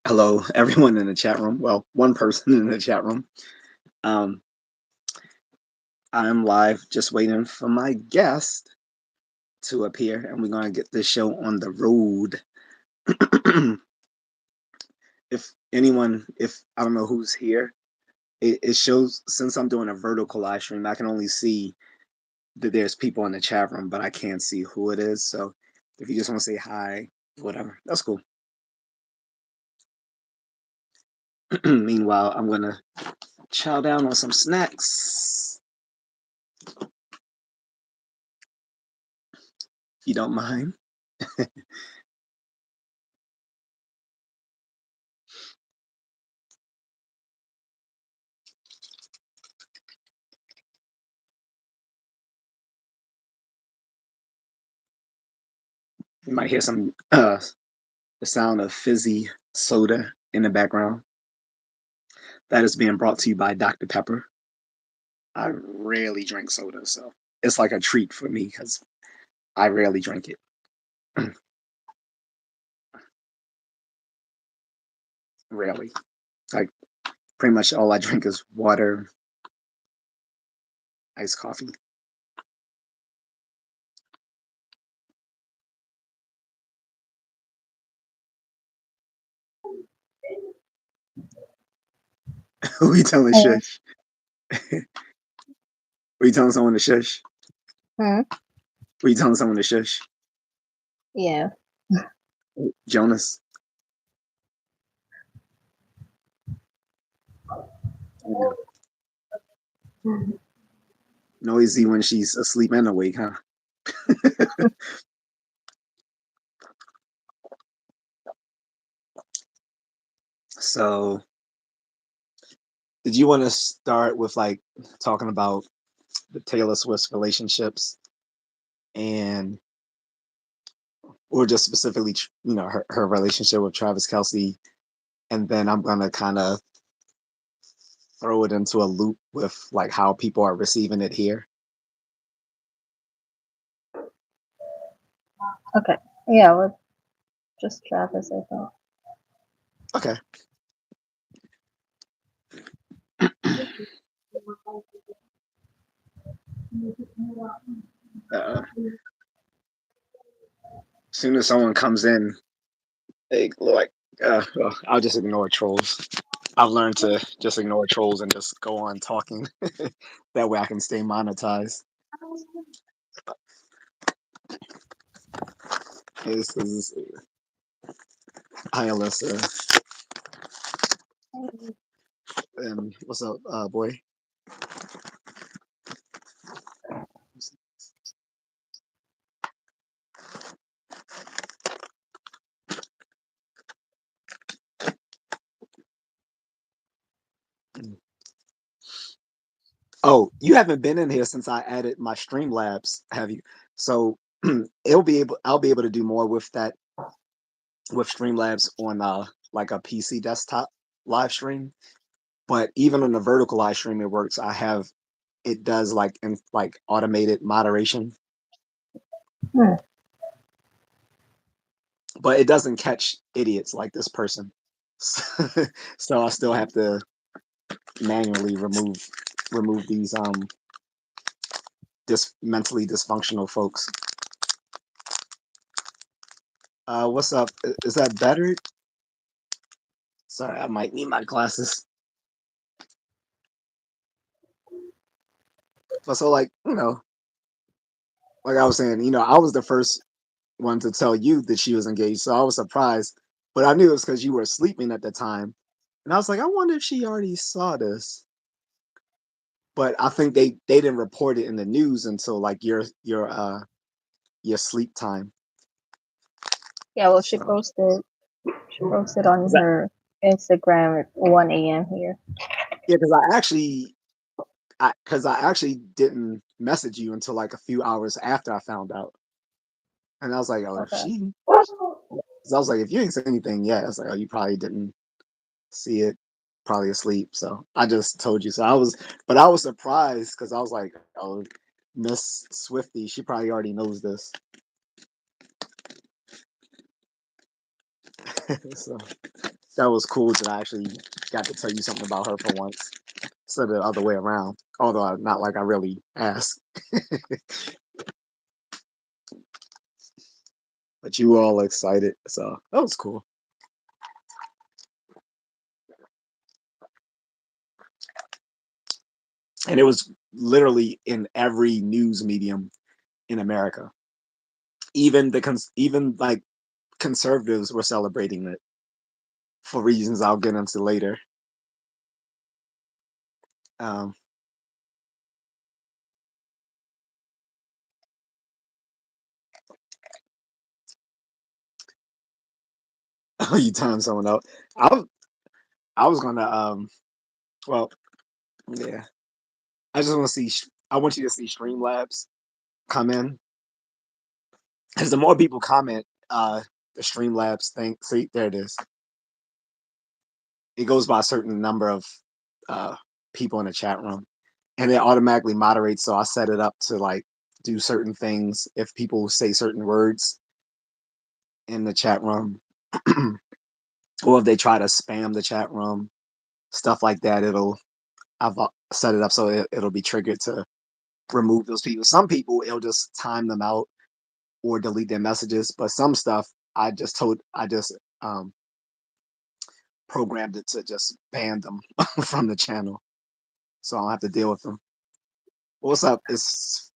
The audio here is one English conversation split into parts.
Hello, everyone in the chat room. Well, one person in the chat room. Um, I'm live, just waiting for my guest to appear, and we're gonna get this show on the road. if I don't know who's here, it shows since I'm doing a vertical live stream, I can only see that there's people in the chat room, but I can't see who it is. So if you just want to say hi, whatever, that's cool. Meanwhile, I'm gonna chow down on some snacks, if you don't mind. You might hear some the sound of fizzy soda in the background. That is being brought to you by Dr. Pepper. I rarely drink soda, so it's like a treat for me because I rarely drink it. Rarely. Like pretty much all I drink is water, iced coffee. Who you telling Oh, shush? Were you telling someone to shush? hmm? Were you telling someone to shush? Yeah. Jonas. Noisy when she's asleep and awake, huh? So, did you want to start with like talking about the Taylor Swift relationships and or just specifically, her relationship with Travis Kelsey, and then I'm gonna kind of throw it into a loop with like how people are receiving it here. Okay. Yeah, with just Travis, I think. Okay. As soon as someone comes in, they like, well, I'll just ignore trolls. I've learned to just ignore trolls and just go on talking. That way I can stay monetized. This is hi Alyssa. And what's up, boy? Oh, you haven't been in here since I added my Streamlabs, have you? So I'll be able to do more with that with Streamlabs on like a PC desktop live stream. But even on the vertical live stream, it works. It does like in like automated moderation, Hmm. but it doesn't catch idiots like this person. So I still have to manually remove these mentally dysfunctional folks. What's up? Is that better? Sorry, I might need my glasses. But so like, like I was saying, I was the first one to tell you that she was engaged. So I was surprised. But I knew it was because you were sleeping at the time. And I was like, I wonder if she already saw this. But I think they didn't report it in the news until like your sleep time. Yeah, well, So she posted on that, her Instagram at 1 a.m. here. yeah, because I actually didn't message you until like a few hours after I found out. And I was like, oh, if Okay. she, so I was like, if you ain't said anything yet, I was like, oh, you probably didn't see it, probably asleep. So I just told you. But I was surprised because I was like, oh, Miss Swifty, she probably already knows this. So that was cool that I actually got to tell you something about her for once, instead of the other way around. Although not like I really asked, but you were all excited, so that was cool. And it was literally in every news medium in America. Even like conservatives were celebrating it for reasons I'll get into later. Um, oh, you time someone out. I was I was gonna well yeah. I just want to see. I want you to see Streamlabs come in, because the more people comment, the Streamlabs thing. See, there it is. It goes by a certain number of uh people in the chat room, and it automatically moderates. So I set it up to like do certain things if people say certain words in the chat room, or if they try to spam the chat room, stuff like that. I've set it up so it'll be triggered to remove those people. Some people it'll just time them out or delete their messages, but some stuff I just um programmed it to just ban them from the channel, so I don't have to deal with them. What's up? It's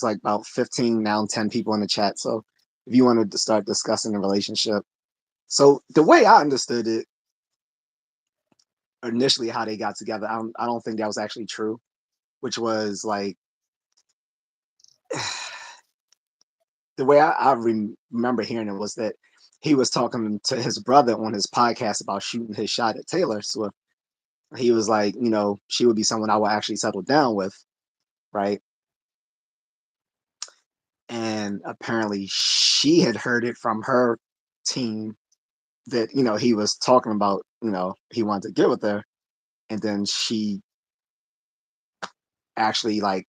like about 15 now, 10 people in the chat. So if you wanted to start discussing the relationship, so the way I understood it initially, how they got together, I don't think that was actually true, which was like the way remember hearing it was that he was talking to his brother on his podcast about shooting his shot at Taylor Swift. He was like, she would be someone I would actually settle down with, right? And apparently she had heard it from her team that, he was talking about, he wanted to get with her. And then she actually like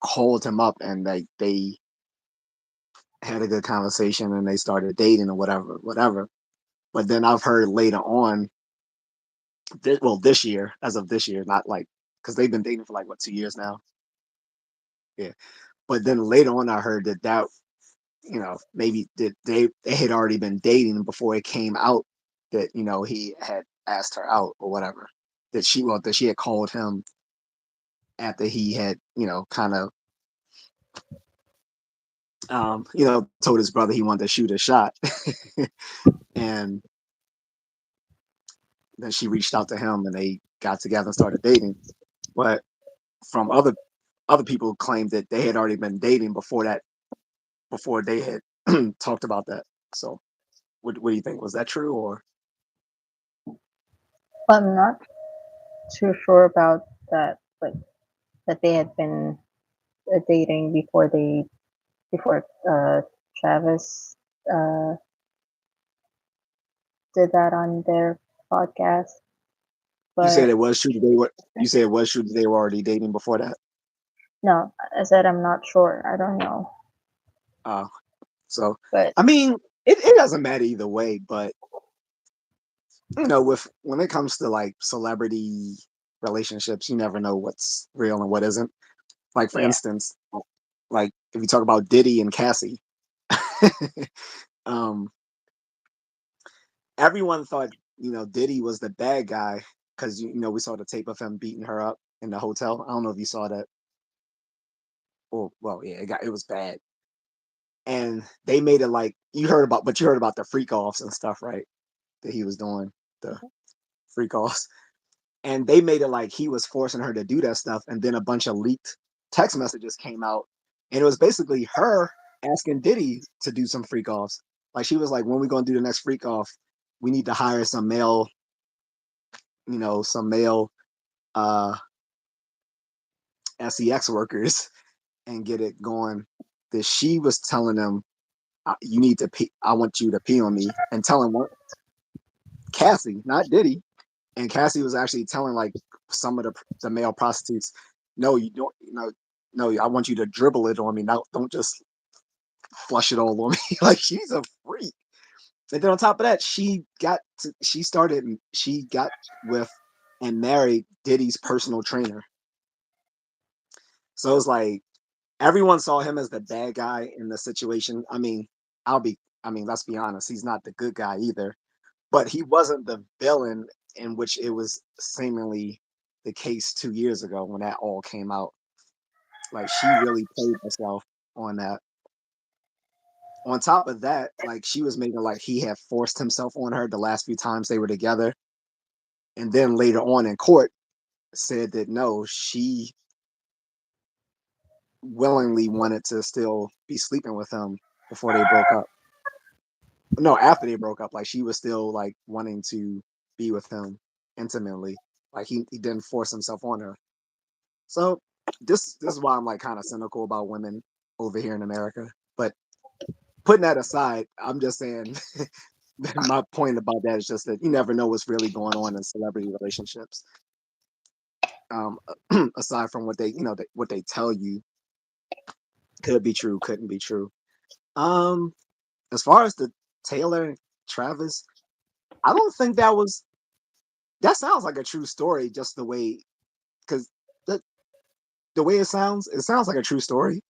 called him up and like they had a good conversation and they started dating or whatever. But then I've heard later on, this year, as of this year, not like, because they've been dating for like, what, 2 years now? Yeah. But then later on, I heard that maybe that they had already been dating before it came out that he had asked her out or whatever. That she had called him after he had kind of told his brother he wanted to shoot a shot, and then she reached out to him and they got together and started dating. But from other people claimed that they had already been dating before they had talked about that. So what do you think? Was that true or? I'm not too sure about that, like that they had been dating before Travis uh, did that on their podcast. You said But it was true that they were. You said it was true that they were already dating before that. no, I said I'm not sure. I don't know. Uh, so But I mean, it doesn't matter either way. But with when it comes to like celebrity relationships, you never know what's real and what isn't. Like for yeah, instance, like if you talk about Diddy and Cassie, um, everyone thought Diddy was the bad guy because we saw the tape of him beating her up in the hotel. I don't know if you saw that. Oh well, yeah, it was bad, and they made it like but you heard about the freak offs and stuff, right? That he was doing the freak offs, and they made it like he was forcing her to do that stuff, and then a bunch of leaked text messages came out, and it was basically her asking Diddy to do some freak offs. Like she was like, "When we gonna do the next freak off? We need to hire some male uh sex workers and get it going." That she was telling them, "You need to pee. I want you to pee on me," and telling what Cassie, not Diddy. And Cassie was actually telling like some of the male prostitutes, "No, you don't. No, I want you to dribble it on me. Now, don't just flush it all on me." Like she's a freak. And then on top of that, she got with and married Diddy's personal trainer. So it's like everyone saw him as the bad guy in the situation. I mean, let's be honest, he's not the good guy either, but he wasn't the villain in which it was seemingly the case 2 years ago when that all came out. Like she really played herself on that. On top of that, like she was making like he had forced himself on her the last few times they were together. And then later on in court said that no, she willingly wanted to still be sleeping with him before they broke up. No, after they broke up, like she was still like wanting to be with him intimately. Like he didn't force himself on her. So this is why I'm like kind of cynical about women over here in America. But putting that aside, I'm just saying my point about that is just that you never know what's really going on in celebrity relationships. Um, aside from what they what they tell you could be true, couldn't be true. Um, as far as the Taylor and Travis, I don't think that sounds like a true story, just the way because the the way it sounds like a true story.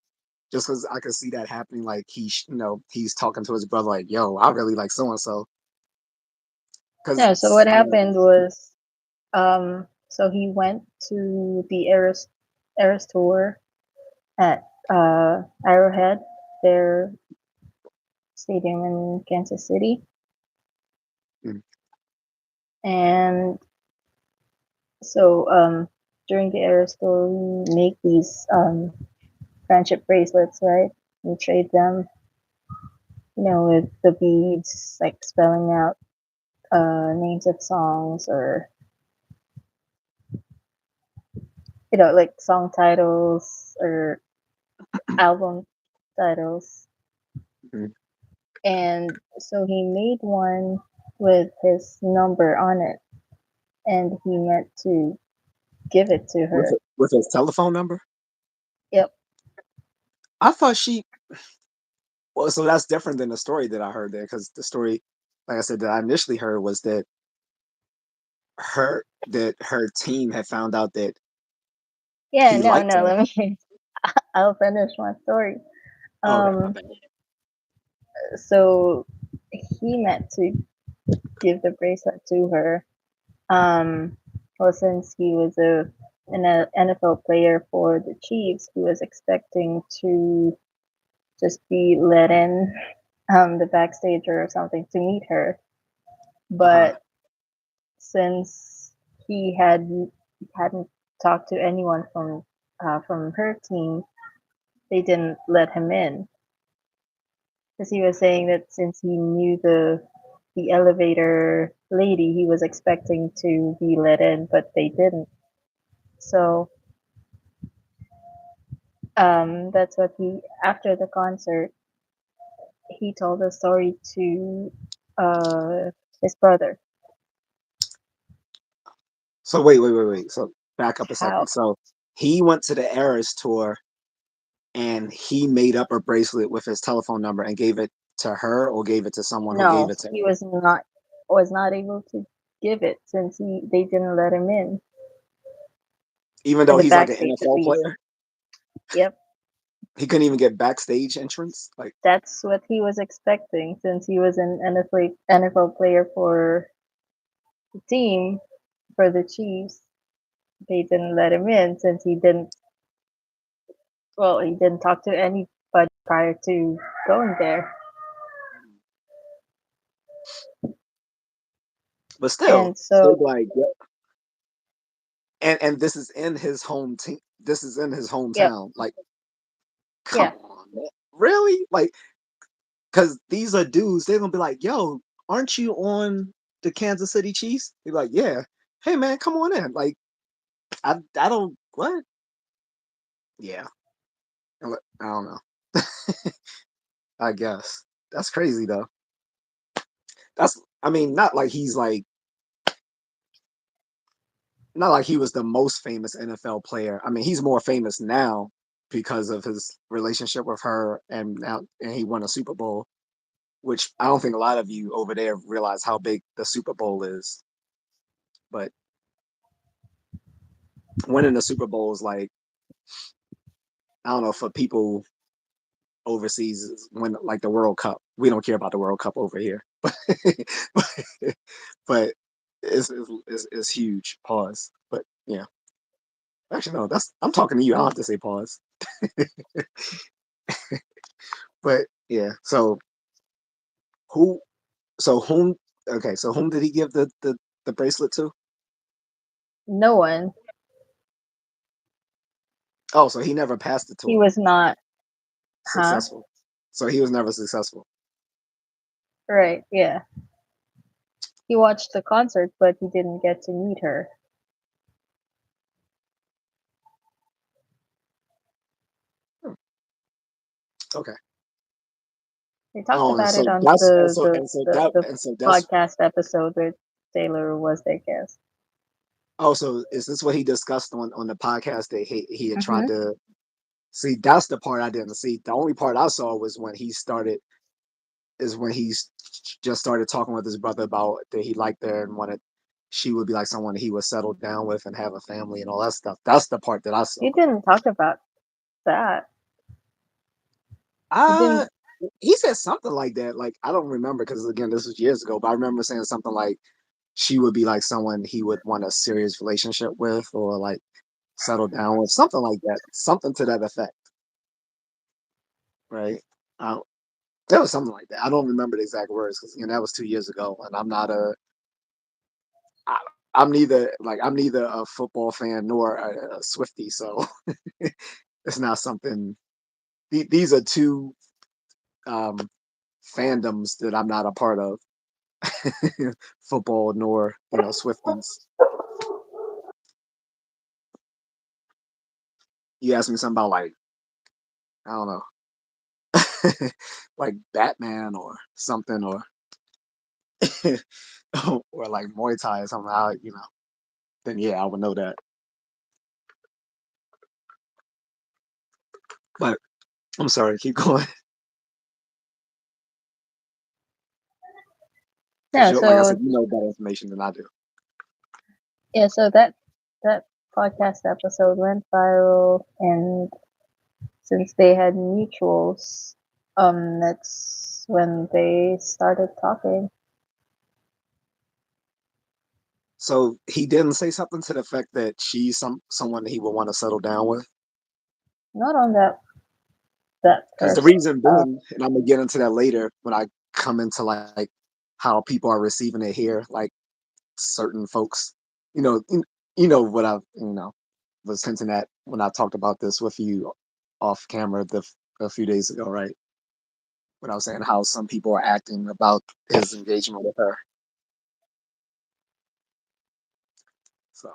Just because I could see that happening, like he's talking to his brother, like, "Yo, I really like so and so." No, Because so what happened was, so he went to the Eras tour at Arrowhead, their stadium in Kansas City, and so during the Eras tour, we make these friendship bracelets, right? We trade them, with the beads, like spelling out names of songs or like song titles or album titles. Mhm. And so he made one with his number on it, and he meant to give it to with her. with his telephone number, Yep. I thought she. Well, so that's different than the story that I heard there, because the story, like I said, that I initially heard was that her team had found out that Yeah, he no, liked no, her. let me I'll finish my story. Okay, my Um bad. so he meant to give the bracelet to her. Well, since he was an NFL player for the Chiefs, he was expecting to just be let in the backstage or something to meet her. Uh huh. But since he hadn't talked to anyone from her team, they didn't let him in because he was saying that since he knew the elevator lady, he was expecting to be let in, but they didn't. So that's what he after the concert he told the story to his brother. So wait. So back up a How? second. So he went to the Eras tour and he made up a bracelet with his telephone number and gave it to her, or gave it to someone who gave No, it to he her, was not able to give it since they didn't let him even in though the he's like an backstage at NFL least. player. Yep, He couldn't even get backstage entrance. Like, that's what he was expecting since he was an NFL player for the team for the Chiefs. They didn't let him in since he didn't talk to anybody prior to going there. but still, And still so, like, yeah. And this is in his home team. This is in his yep, hometown. Like, come yeah, on, man. Really? Like, because these are dudes. They're gonna be like, "Yo, aren't you on the Kansas City Chiefs?" They're like, "Yeah." Hey, man, come on in. Like, I don't what? Yeah, I don't know. I guess that's crazy though. That's I mean, not like he was the most famous NFL player. I mean, he's more famous now because of his relationship with her, and now and he won a Super Bowl. which I don't think a lot of you over there realize how big the Super Bowl is. But winning the Super Bowl is like, I don't know, for people overseas is when like the World Cup. We don't care about the World Cup over here, but it's huge. Pause. But yeah, actually no, that's I'm talking to you. I don't have to say pause. But yeah, so who? So whom? Okay, so whom did he give the bracelet to? No one. Oh, so he never passed it to He her. was not, huh? Successful. So he was never successful. Right, yeah. He watched the concert, but he didn't get to meet her. Hmm, okay. They talked Oh, and about it so on that's and the so the and so the, that the and so that's podcast episode where Taylor was their guest. oh, so is this what he discussed on the podcast that he had tried Mm-hmm. to see? That's the part I didn't see. The only part I saw was when he started is when just started talking with his brother about that he liked her and wanted she would be like someone he would settle down with and have a family and all that stuff. That's the part that I saw. He didn't talk about that. He Uh didn't. he said something like that. Like I don't remember because again this was years ago, but I remember saying something like she would be like someone he would want a serious relationship with or like settle down with something like that, something to that effect, right? I, there was something like that. I don't remember the exact words because that was 2 years ago, and I, I'm neither a football fan nor a Swiftie, so it's not something. These are two um, fandoms that I'm not a part of, football nor Swifties. You asked me something about like I don't know, like Batman or something, or or like Muay Thai or something. Then yeah, I would know that. But I'm sorry, keep going. Because Yeah. you, like I said, So you know better information than I do. yeah. So that podcast episode went viral, and since they had mutuals, that's when they started talking. So he didn't say something to the effect that she's someone that he would want to settle down with. Not on that Because the first. reason being, and I'm gonna get into that later when I come into like how people are receiving it here, like certain folks, you know, what I was hinting at when I talked about this with you off camera a few days ago, right? When I was saying how some people are acting about his engagement with her. So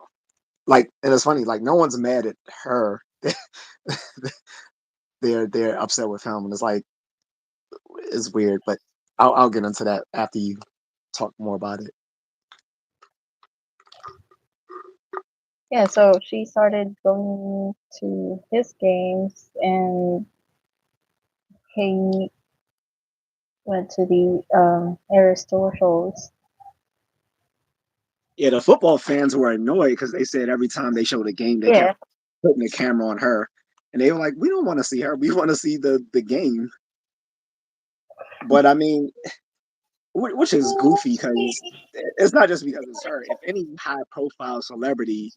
like, and it's funny, like no one's mad at her. They're upset with him, and it's like it's weird. But I'll get into that after you talk more about it. Yeah, so she started going to his games, and he went to the Aristoteles. Yeah, the football fans were annoyed because they said every time they showed a game, they kept Yeah, putting the camera on her, and they were like, "We don't want to see her. We want to see the game." But I mean, which is goofy because it's not just because it's her. If any high profile celebrity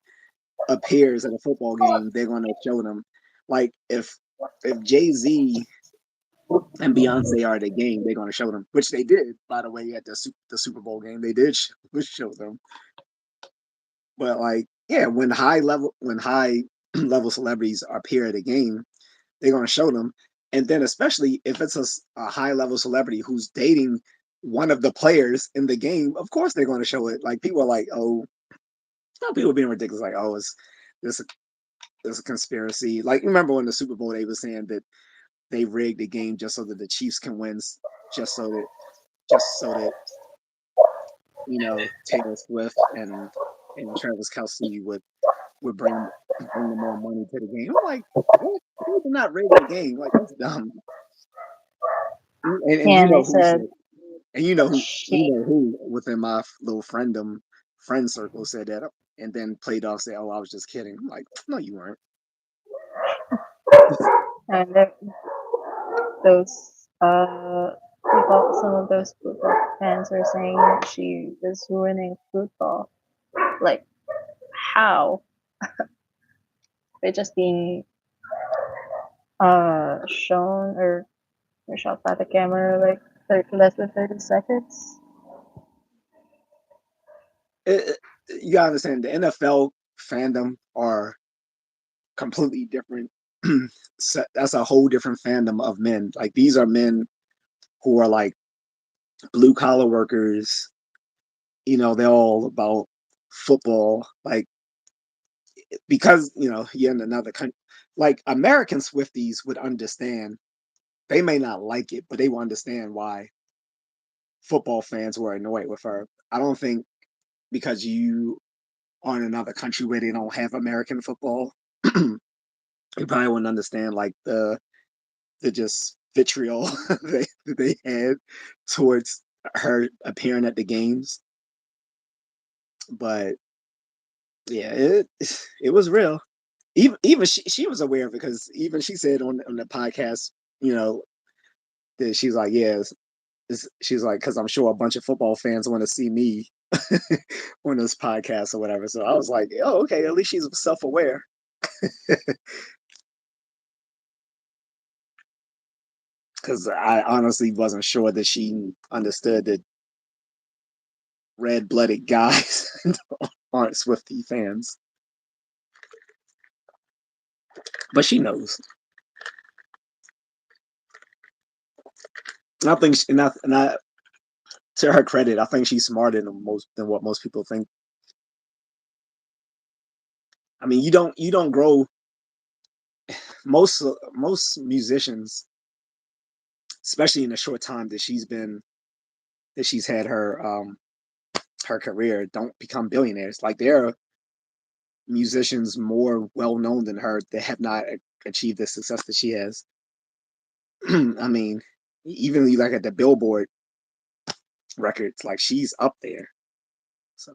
appears at a football game, they're going to show them. Like if Jay-Z and Beyonce are at the game, they're going to show them, which they did, by the way, at the Super Bowl game. They did show them. But like, yeah, when high level celebrities appear at a game, they're going to show them. And then especially if it's a high level celebrity who's dating one of the players in the game, of course they're going to show it. Like people are like, oh, people are being ridiculous. Like, oh, it's this there's a conspiracy. Like remember when the Super Bowl they were saying that they rigged the game just so that the Chiefs can win, just so that just so that Taylor Swift and Travis Kelsey would bring them more money to the game. I'm like, what? They did not rig the game. Like that's dumb. and Yeah, you and they know who said said, and you she. know who within my little friend circle said that, and then played off say, "Oh, I was just kidding." I'm like, no, you weren't. And those football, some of those football fans are saying she is ruining football. Like how? They're just being shown or shot by the camera like less than 30 seconds. You gotta understand the NFL fandom are completely different. That's a whole different fandom of men. Like these are men who are like blue collar workers. You know, they're all about football. Like because you're in another country. Like American Swifties would understand. They may not like it, but they will understand why football fans were annoyed with her. I don't think because you are in another country where they don't have American football, you probably wouldn't understand like the just vitriol they had towards her appearing at the games. But yeah, it was real. Even she was aware of it because even she said on the podcast, you know, that she's like, yeah, she's like, because I'm sure a bunch of football fans want to see me on this podcast or whatever. So I was like, oh, okay, at least she's self aware. Because I honestly wasn't sure that she understood that red blooded guys aren't Swifty fans, but she knows. And I think, to her credit, I think she's smarter than what most people think. I mean, you don't grow most musicians, especially in the short time that she's had her career, don't become billionaires. Like there are musicians more well known than her that have not achieved the success that she has. I mean, even you look at the Billboard records, like she's up there. So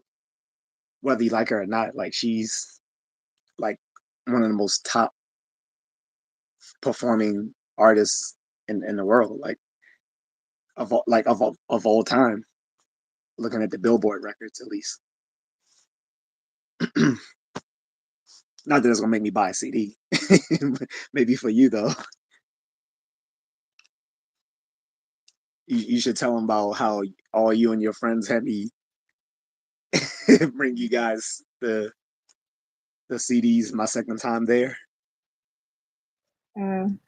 whether you like her or not, like she's like one of the most top performing artists in the world, like of all time. Looking at the Billboard records, at least. Not that it's gonna make me buy a CD. Maybe for you though. You should tell them about how all you and your friends had me bring you guys the CDs my second time there. Mm.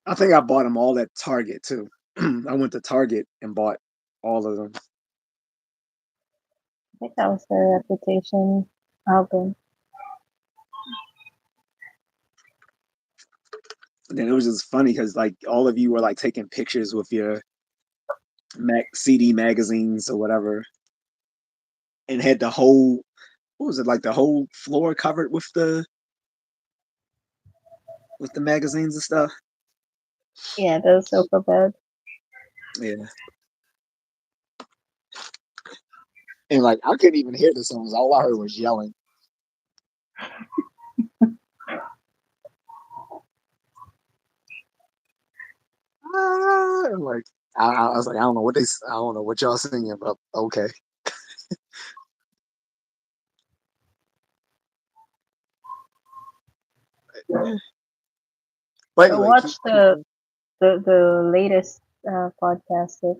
I think I bought them all at Target too. I went to Target and bought all of them. I think that was their Reputation album. And then it was just funny because like all of you were like taking pictures with your CD magazines or whatever, and had the whole what was it like the whole floor covered with the magazines and stuff. Yeah, the sofa bed. Yeah, and like I couldn't even hear the songs. All I heard was yelling. I'm like I was like I don't know I don't know what y'all singing, but okay. But So anyway, watch keep going. the latest podcast with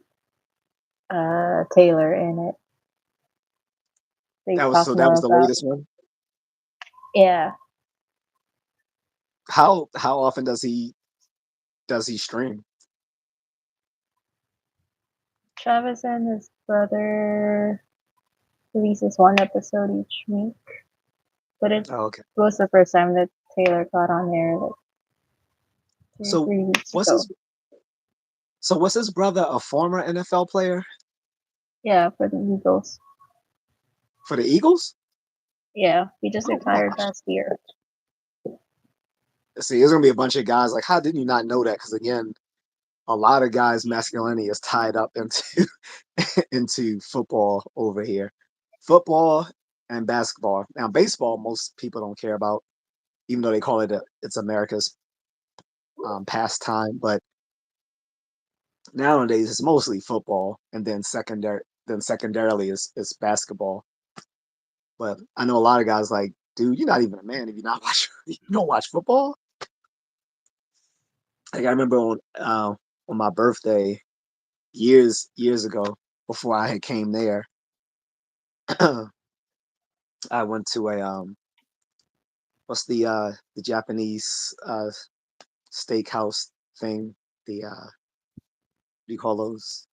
Taylor in it. They talk That more was the about, latest one. yeah, How often does he stream? Travis and his brother releases one episode each week. But it Oh, okay. was the first time that Taylor got on there like two or So 3 weeks what's ago. his so was his brother a former NFL player Yeah, for the Eagles. for the Eagles? Yeah, he just Oh wow. retired last year. see, there's gonna be a bunch of guys like, how did you not know that? Because again, a lot of guys' masculinity is tied up into into football over here, football and basketball. Now, baseball, most people don't care about, even though they call it it's America's pastime. But nowadays, it's mostly football, and then secondarily is basketball. But I know a lot of guys like, dude, you're not even a man if you not watch you don't watch football. Like I remember on my birthday years ago before I had came there, I went to a what's the Japanese steakhouse thing? The what do you call those?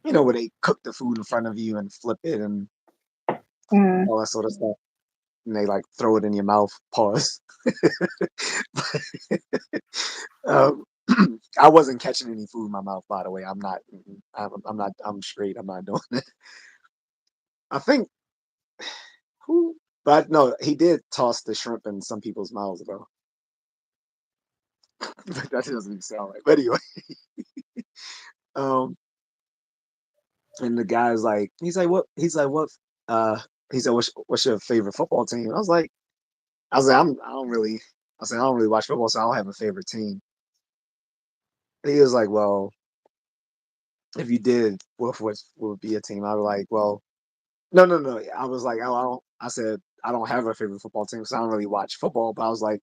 You know where they cook the food in front of you and flip it and Mm. all that sort of stuff, and they like throw it in your mouth. Pause. um, I wasn't catching any food in my mouth, by the way. I'm not. I'm not. I'm straight. I'm not doing it. I think who, but no, he did toss the shrimp in some people's mouths though. That doesn't even sound right. But anyway, um, and the guy's like, he's like, what? He's like, what? Uh, he said, what's your favorite football team? I was like, I don't really. I said, I don't really watch football, so I don't have a favorite team. And he was like, well, if you did, what would be a team? I was like, well, no. I was like, oh, I don't. I said, I don't have a favorite football team, so I don't really watch football. But I was like,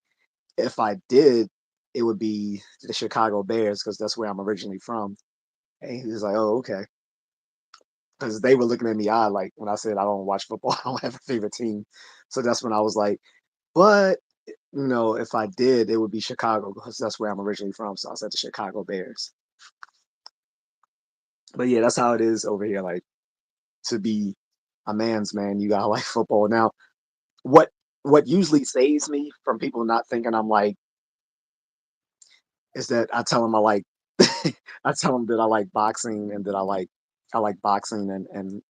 if I did, it would be the Chicago Bears because that's where I'm originally from. And he was like, oh, okay. Because they were looking at me odd, like when I said I don't watch football, I don't have a favorite team. So that's when I was like, but if I did, it would be Chicago because that's where I'm originally from. So I said the Chicago Bears. But yeah, that's how it is over here. Like to be a man's man, you gotta like football. Now, what what usually saves me from people not thinking I'm like is that I tell them I like I tell them that I like boxing and that I like boxing and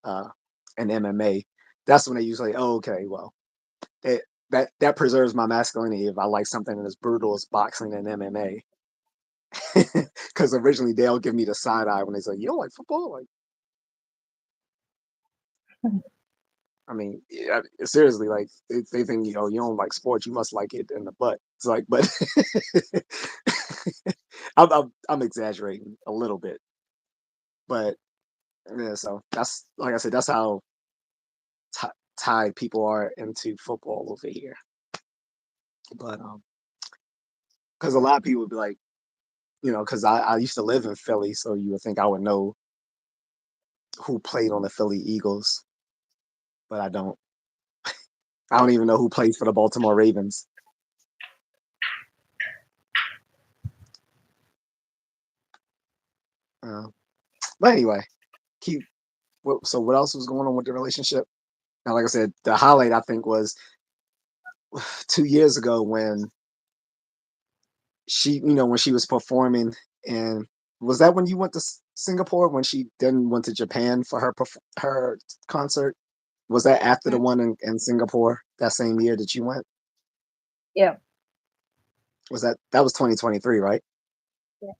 MMA. That's when they usually, oh, okay, well, it, that preserves my masculinity if I like something as brutal as boxing and MMA. Because originally they'll give me the side eye when they say, you don't like football? Like, I mean, yeah, seriously, like they think, you don't like sports, you must like it in the butt. It's like, but I'm exaggerating a little bit, but yeah. So that's like I said, that's how t- tied people are into football over here. But because a lot of people would be like, because I used to live in Philly, so you would think I would know who played on the Philly Eagles, but I don't. I don't even know who plays for the Baltimore Ravens. Uh, but anyway, keep. So what else was going on with the relationship? Now, like I said, the highlight I think was 2 years ago when when she was performing, and was that when you went to Singapore when she then went to Japan for her concert? Was that after the Mm. one in Singapore that same year that you went? Yeah. Was that was 2023, right? Yes.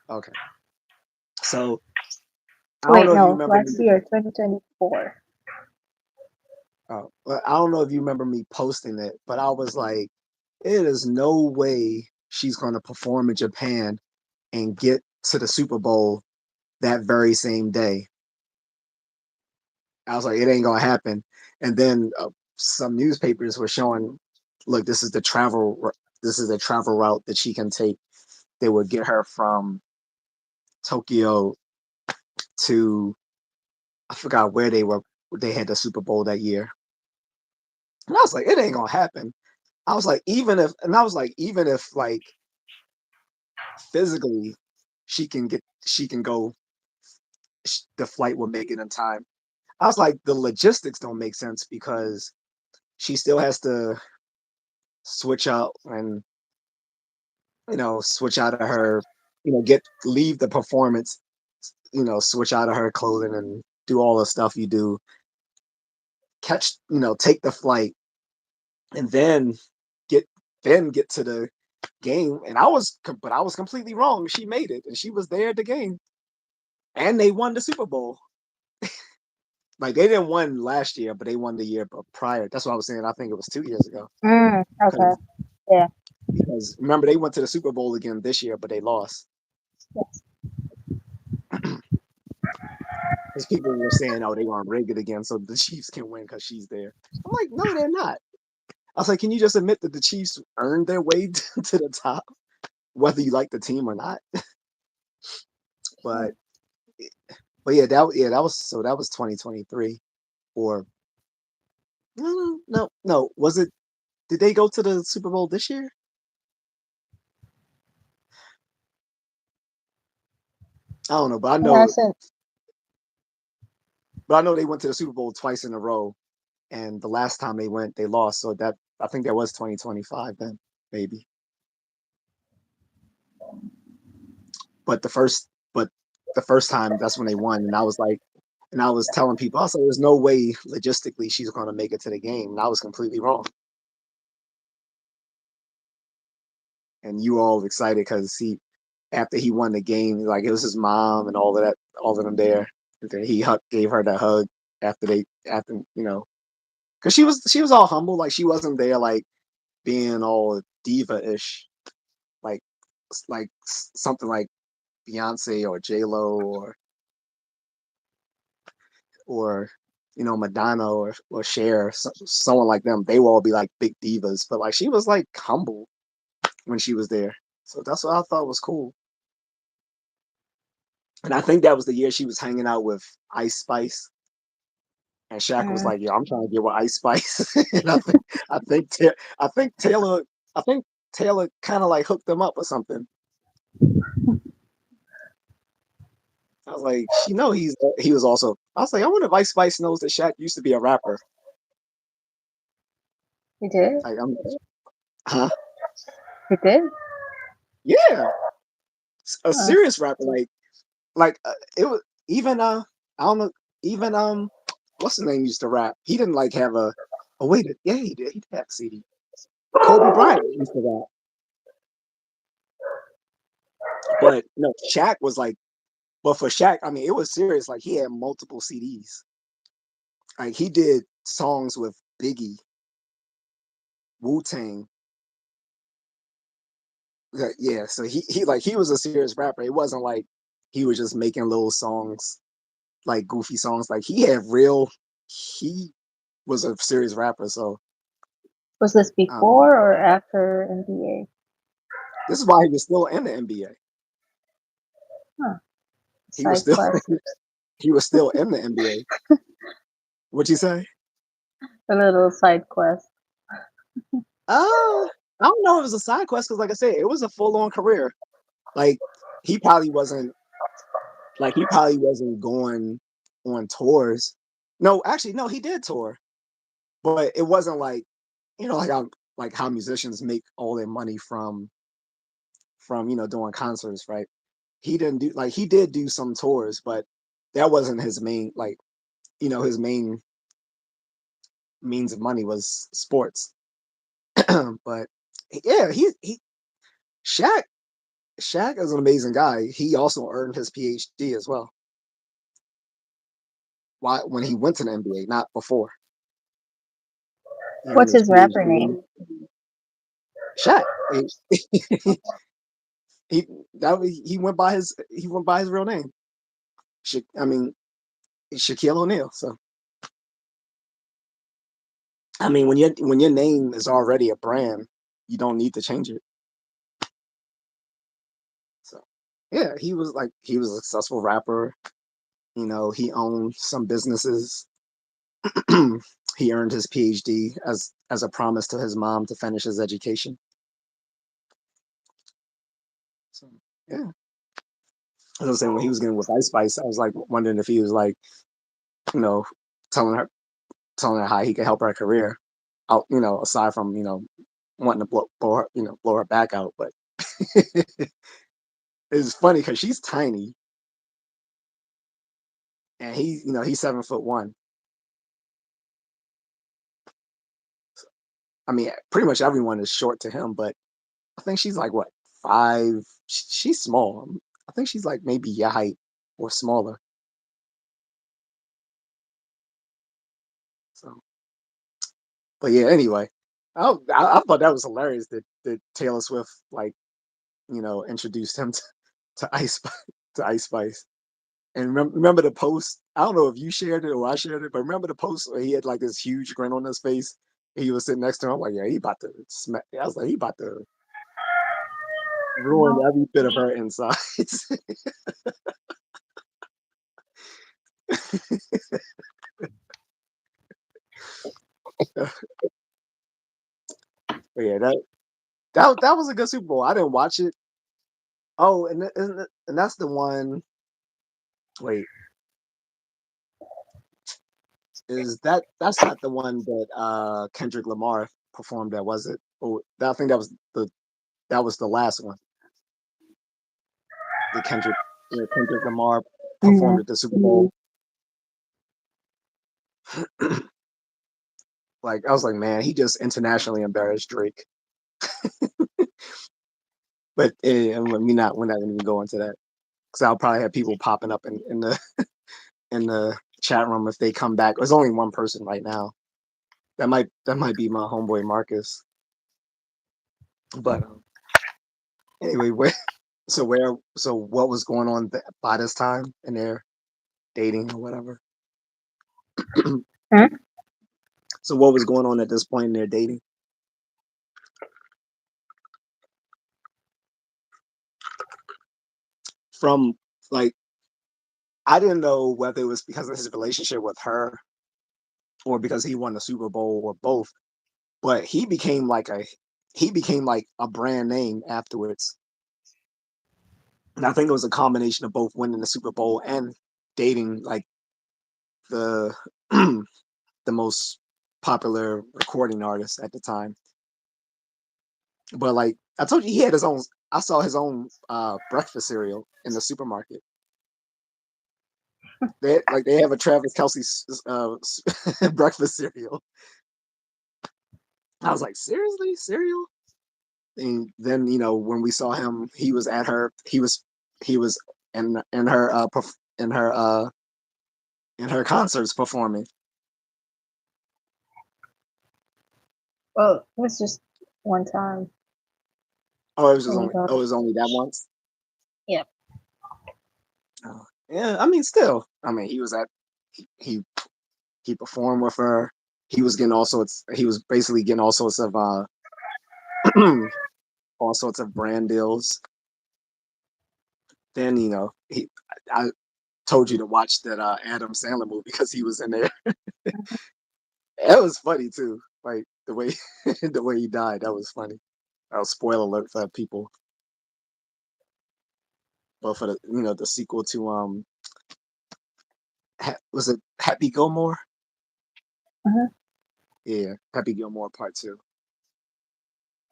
Okay. So I don't Wait, know if you no, remember last me. year, 2024. Well, I don't know if you remember me posting it, but I was like, it is no way she's going to perform in Japan and get to the Super Bowl that very same day. I was like, it ain't gonna happen. And then some newspapers were showing, look, this is the travel route that she can take. They would get her from Tokyo to I forgot where they were. They had the Super Bowl that year, and I was like, it ain't gonna happen. I was like, even if like physically she can go, the flight will make it in time. I was like, the logistics don't make sense because she still has to switch out and switch out of her, get leave the performance, switch out of her clothing and do all the stuff you do, catch, take the flight, and get get to the game, and but I was completely wrong. She made it, and she was there at the game, and they won the Super Bowl. Like they didn't win last year, but they won the year prior. That's what I was saying. I think it was 2 years ago. Okay. Because Yeah. remember they went to the Super Bowl again this year, but they lost. Yes. Because people were saying, "Oh, they want to rig it again, so the Chiefs can win because she's there." I'm like, no, they're not. I was like, can you just admit that the Chiefs earned their way to the top, whether you like the team or not? But yeah, that was so that was 2023, or no, was it? Did they go to the Super Bowl this year? I don't know, It hasn't. but I know they went to the Super Bowl twice in a row, and the last time they went, they lost. So that I think that was 2025 then, maybe. But the first time that's when they won, and I was like, and I was telling people, I said, "There's no way logistically she's going to make it to the game," and I was completely wrong. And you all excited because after he won the game, like it was his mom and all of that, all of them there. And then gave her that hug after because she was all humble, like she wasn't there like being all diva ish, like something like Beyonce or J Lo or Madonna or Cher, someone like them. They will all be like big divas, but like she was like humble when she was there. So that's what I thought was cool. And I think that was the year she was hanging out with Ice Spice. And Shaq was Mm, like, "Yo, I'm trying to get with Ice Spice." And I think I think Taylor I think Taylor kind of like hooked them up or something. I was like, she know he was also. I was like, I wonder if Ice Spice knows that Shaq used to be a rapper. you did. Like, huh? You did. Yeah, a Huh. serious rapper. It was even I don't know, even what's his name used to rap. He didn't like have a. Oh wait, yeah, he did. He did have a CD. Kobe Bryant used to rap, but no, Shaq was like. But for Shaq, I mean, it was serious. Like he had multiple CDs. Like he did songs with Biggie, Wu Tang. Yeah, so he was a serious rapper. It wasn't like he was just making little songs, like goofy songs. Like he had real. He was a serious rapper. So Was this um, before or after NBA? this is why he was still in the NBA. Huh. He was Side still quest. he was still in the NBA. What'd you say? A little side quest. I don't know if it was a side quest because, like I said, it was a full on career. Like he probably wasn't he probably wasn't going on tours. No, actually, no, he did tour, but it wasn't like like how musicians make all their money from doing concerts, right? He didn't do like he did do some tours, but that wasn't his main his main means of money was sports. But yeah, he Shaq Shaq is an amazing guy. He also earned his PhD as well. Why when he went to the NBA, not before. He earned What's his his rapper PhD. name? Shaq. he he went by his real name. I mean Shaquille O'Neal. So I mean when your name is already a brand, you don't need to change it. So yeah, he was a successful rapper. He owned some businesses. He earned his PhD as a promise to his mom to finish his education. So yeah. As I was saying, when he was getting with Ice Spice, I was like wondering if he was like, you know, telling her telling her how he could help her career out, aside from, wanting to blow her back out. But it's funny because she's tiny and he's 7'1". I mean, pretty much everyone is short to him, but I think she's like what 5. She's small. I think she's like maybe your height or smaller. So, but yeah. Anyway, I thought that was hilarious that Taylor Swift like introduced him to Ice to Ice Spice. And remember the post? I don't know if you shared it or I shared it, but remember the post where he had like this huge grin on his face. He was sitting next to him. I'm like, yeah, he about to smack. I was like, he about to ruin every bit of her insides. But yeah, that was a good Super Bowl. I didn't watch it. Oh, and that's the one. Wait, is that's not the one that Kendrick Lamar performed at, was it? Oh, I think that was the last one. The Kendrick Lamar performed Mhm. at the Super Bowl. Like I was like, man, he just internationally embarrassed Drake. But we're not gonna even go into that because I'll probably have people popping up in the in the chat room if they come back. There's only one person right now. That might be my homeboy Marcus. But anyway, so what was going on by this time in their dating or whatever? Hmm? So what was going on at this point in their dating? From like I didn't know whether it was because of his relationship with her or because he won the Super Bowl or both. But he became like a brand name afterwards. And I think it was a combination of both winning the Super Bowl and dating like the the most popular recording artist at the time. But like I told you, he had his own. I saw his own breakfast cereal in the supermarket. They have a Travis Kelsey breakfast cereal. I was like, seriously, cereal? And then when we saw him, he was at her. He was in her in her in her concerts performing. Well, it was just one time. Oh, it was just Oh my only. god. Oh, it was only that once. Yep. Oh, yeah, I mean, still, I mean, he performed with her. He was getting all sorts. He was basically getting all sorts of all sorts of brand deals. Then I told you to watch that Adam Sandler movie because he was in there. It was funny too, like the way the way he died. That was funny. That was spoiler alert for people, but for the sequel to was it Happy Gilmore? Uh-huh. Yeah, Happy Gilmore Part Two.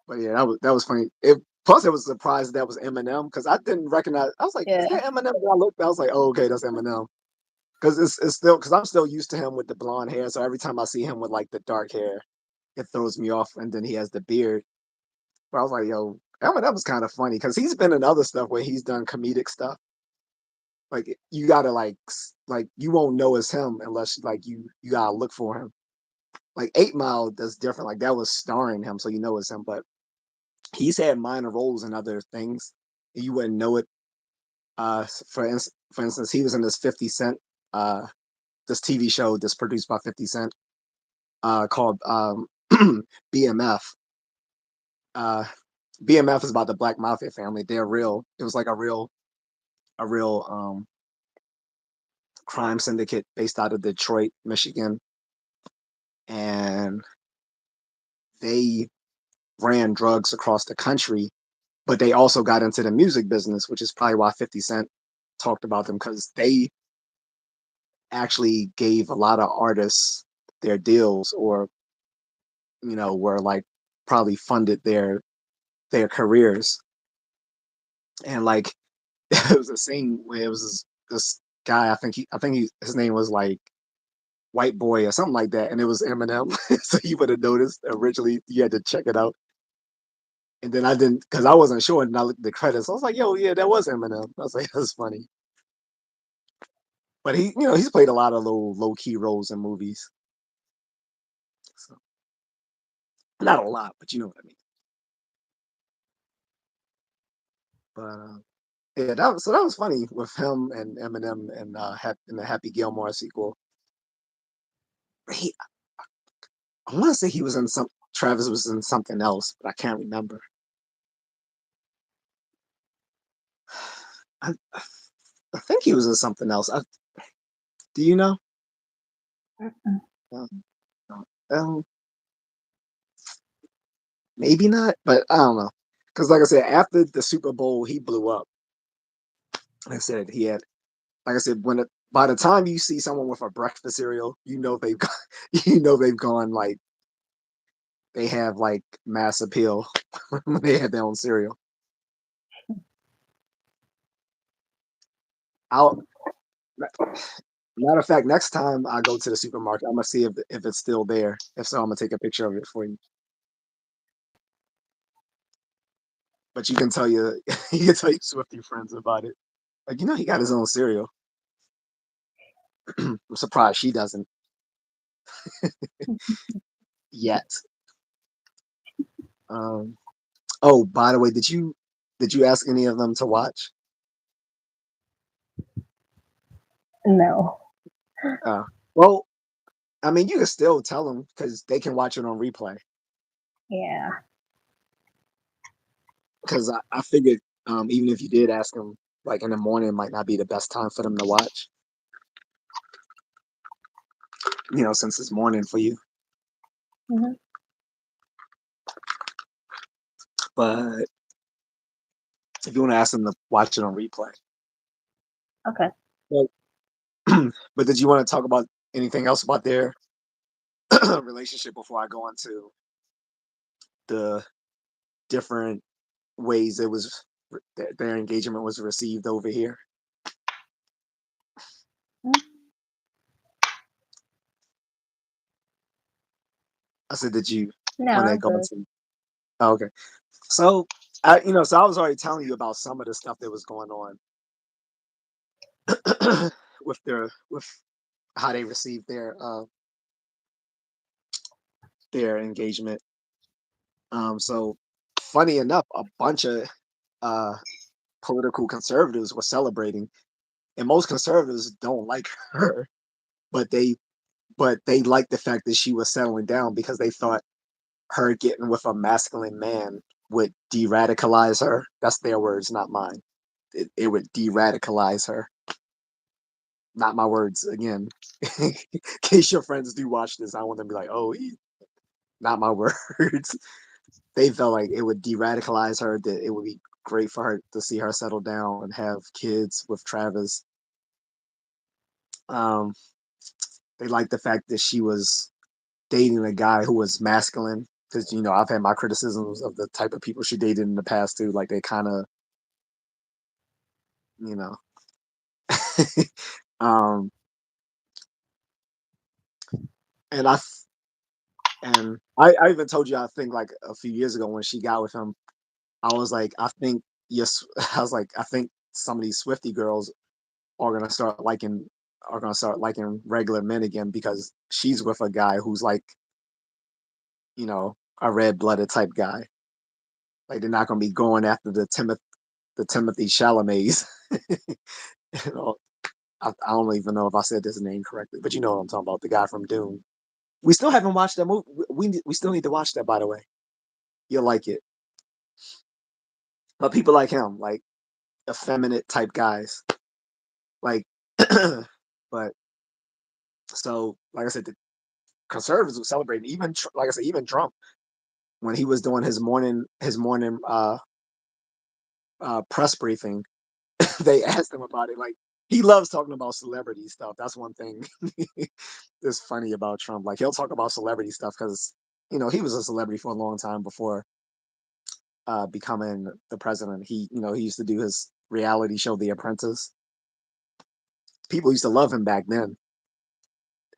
But yeah, that was funny. Plus, it was a surprise that was Eminem because I didn't recognize. I was like, "Is Yeah. that Eminem?" And I looked. I was like, "Oh, okay, that's Eminem." Because it's still because I'm still used to him with the blonde hair. So every time I see him with like the dark hair, it throws me off. And then he has the beard. But I was like, "Yo, Eminem was kind of funny because he's been in other stuff where he's done comedic stuff. Like you gotta like you won't know it's him unless like you gotta look for him. Like 8 Mile does different. Like that was starring him, so you know it's him. But he's had minor roles in other things. You wouldn't know it. For instance, he was in this 50 Cent this TV show that's produced by 50 Cent called BMF. Uh, BMF is about the Black Mafia family. They're real. It was like a real crime syndicate based out of Detroit, Michigan, and they ran drugs across the country. But they also got into the music business, which is probably why 50 Cent talked about them because they actually gave a lot of artists their deals or were like probably funded their careers. And like it was a scene where it was this guy. I think his name was like white boy or something like that, and it was Eminem. So you would have noticed originally you had to check it out. And then I didn't because I wasn't sure, and I looked at the credits. I was like, "Yo, yeah, that was Eminem." I was like, "That's funny." But he's played a lot of low key roles in movies. So not a lot, but you know what I mean. But yeah, that was funny with him and Eminem and in the Happy Gilmore sequel. He, I want to say he was in some. Travis was in something else, but I can't remember. I, I think he was in something else. Do you know? Mm-mm. Um, um, maybe not, but I don't know. Because like I said, after the Super Bowl, he blew up. Like I said, he had, like I said, by the time you see someone with a breakfast cereal, you know they've got, you know they've gone like they have like mass appeal when they have their own cereal. I'll Matter of fact, next time I go to the supermarket, I'm gonna see if it's still there. If so, I'm gonna take a picture of it for you. But you can tell you can tell your Swifty friends about it. Like he got his own cereal. I'm surprised she doesn't yet. Um, oh, by the way, did you ask any of them to watch? No. Uh, well, I mean, you can still tell them because they can watch it on replay. Yeah. Because I figured even if you did ask them like in the morning, it might not be the best time for them to watch. Since it's morning for you. Hmm. But if you want to ask them to watch it on replay. Okay. But, but did you want to talk about anything else about their relationship before I go into the different ways their engagement was received over here? Mm. I said, did you No, want to I'm go good. into? Oh, okay. So so I was already telling you about some of the stuff that was going on with how they received their engagement. So funny enough, a bunch of uh political conservatives were celebrating, and most conservatives don't like her, but they like the fact that she was settling down because they thought her getting with a masculine man would de-radicalize her. That's their words, not mine. It would de-radicalize her. Not my words again. In case your friends do watch this, I want them to be like, oh, not my words. They felt like it would de-radicalize her, that it would be great for her to see her settle down and have kids with Travis. Um, they liked the fact that she was dating a guy who was masculine, because I've had my criticisms of the type of people she dated in the past too. Like they kind of, you know, um, and I even told you I think like a few years ago when she got with him, I was like, I think yes, I was like, I think some of these Swifty girls are gonna start liking regular men again because she's with a guy who's like, a red blooded type guy. Like they're not gonna be going after the Timothy Chalamets. you know, I don't even know if I said his name correctly, but you know what I'm talking about, the guy from Dune. We still haven't watched that movie. We still need to watch that, by the way. You'll like it. But people like him, like effeminate type guys, like. But so, like I said, the conservatives were celebrating. Even like I said, even Trump when he was doing his morning press briefing, they asked him about it. Like he loves talking about celebrity stuff. That's one thing that's funny about Trump. Like he'll talk about celebrity stuff because he was a celebrity for a long time before becoming the president. He used to do his reality show, The Apprentice. People used to love him back then.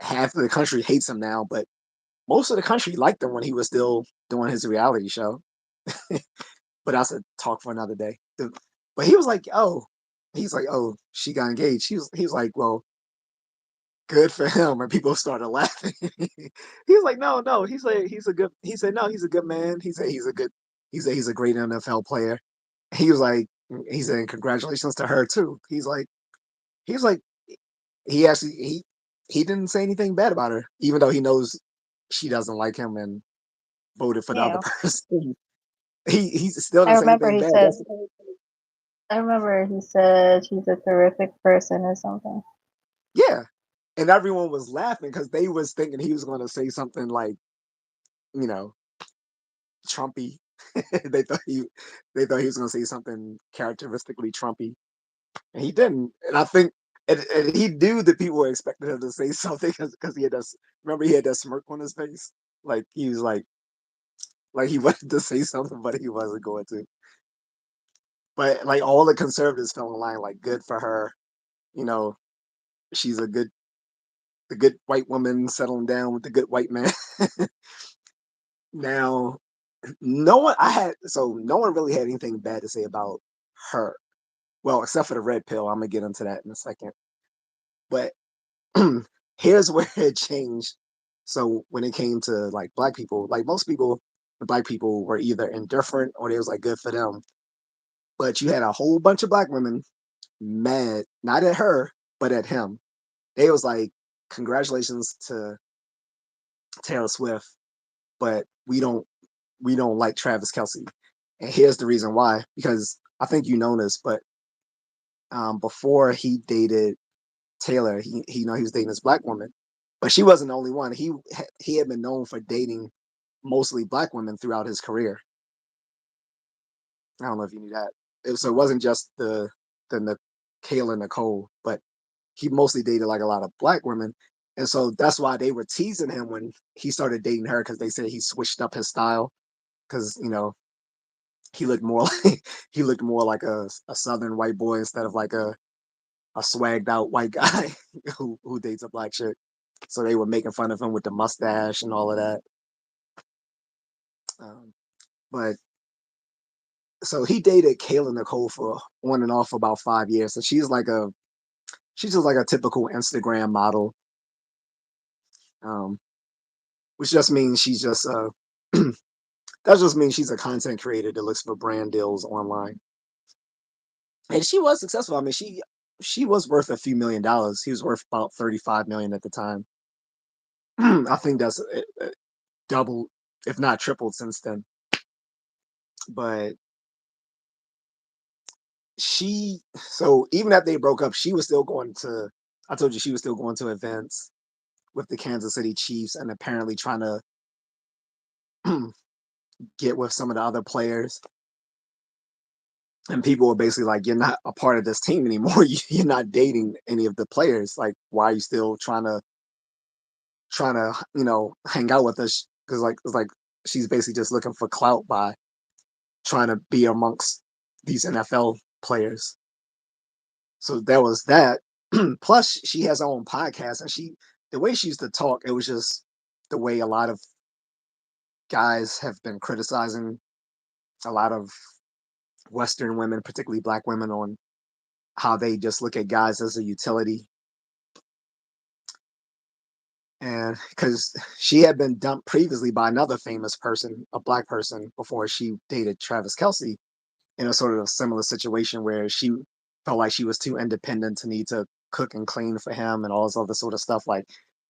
half of the country hates him now, but most of the country liked him when he was still doing his reality show. But that's a talk for another day. But he was like, oh, he's like, oh, she got engaged. He was like, well, good for him. And people started laughing. He was like, no, no. He's like, he's a good. He said, no, he's a good man. He said he's a good. He said he's a great NFL player. He was like, he said congratulations to her too. He's like, he actually he didn't say anything bad about her, even though he knows she doesn't like him and voted for the other Yeah. person. He still I didn't say remember anything he bad. said That's I remember he said she's a terrific person or something. yeah. And everyone was laughing because they was thinking he was going to say something like, you know, Trumpy. they thought he they thought he was going to say something characteristically Trumpy, and he didn't. And I think and he knew that people were expecting him to say something because he had that. Remember, he had that smirk on his face, like he was like he wanted to say something, but he wasn't going to. But like all the conservatives fell in line, like good for her. You know, she's a good white woman settling down with the good white man. Now, no one really had anything bad to say about her. Well, except for the red pill. I'm gonna get into that in a second. But here's where it changed. So when it came to like black people, like most people, the black people were either indifferent or they was like good for them. But you had a whole bunch of black women mad, not at her, but at him. They was like, congratulations to Taylor Swift, but we don't like Travis Kelsey. And here's the reason why. Because I think you know this, but before he dated Taylor, he you know he was dating this black woman, but she wasn't the only one. He had been known for dating mostly black women throughout his career. I don't know if you knew that. So it wasn't just the Kayla Nicole, but he mostly dated like a lot of black women. And so that's why they were teasing him when he started dating her because they said he switched up his style because he looked more like he looked more like a southern white boy instead of like a swagged out white guy who dates a black chick. So they were making fun of him with the mustache and all of that. But so he dated Kayla Nicole for on and off for about 5 years. So she's just like a typical Instagram model, um, which just means she's just that just means she's a content creator that looks for brand deals online. And she was successful. I mean, she was worth a few $1 million. He was worth about 35 million at the time. I think that's doubled, if not tripled, since then. But so even after they broke up, she was still going to. I told you she was still going to events with the Kansas City Chiefs and apparently trying to get with some of the other players. And people were basically like, "You're not a part of this team anymore. You're not dating any of the players. Like, why are you still trying to hang out with us?" Because like it's like she's basically just looking for clout by trying to be amongst these NFL players. So there was that. Plus, she has her own podcast, and the way she used to talk, it was just the way a lot of guys have been criticizing a lot of Western women, particularly black women, on how they just look at guys as a utility. And because she had been dumped previously by another famous person, a black person, before she dated Travis Kelsey, in a sort of a similar situation where she felt like she was too independent to need to cook and clean for him and all this other sort of stuff. Like,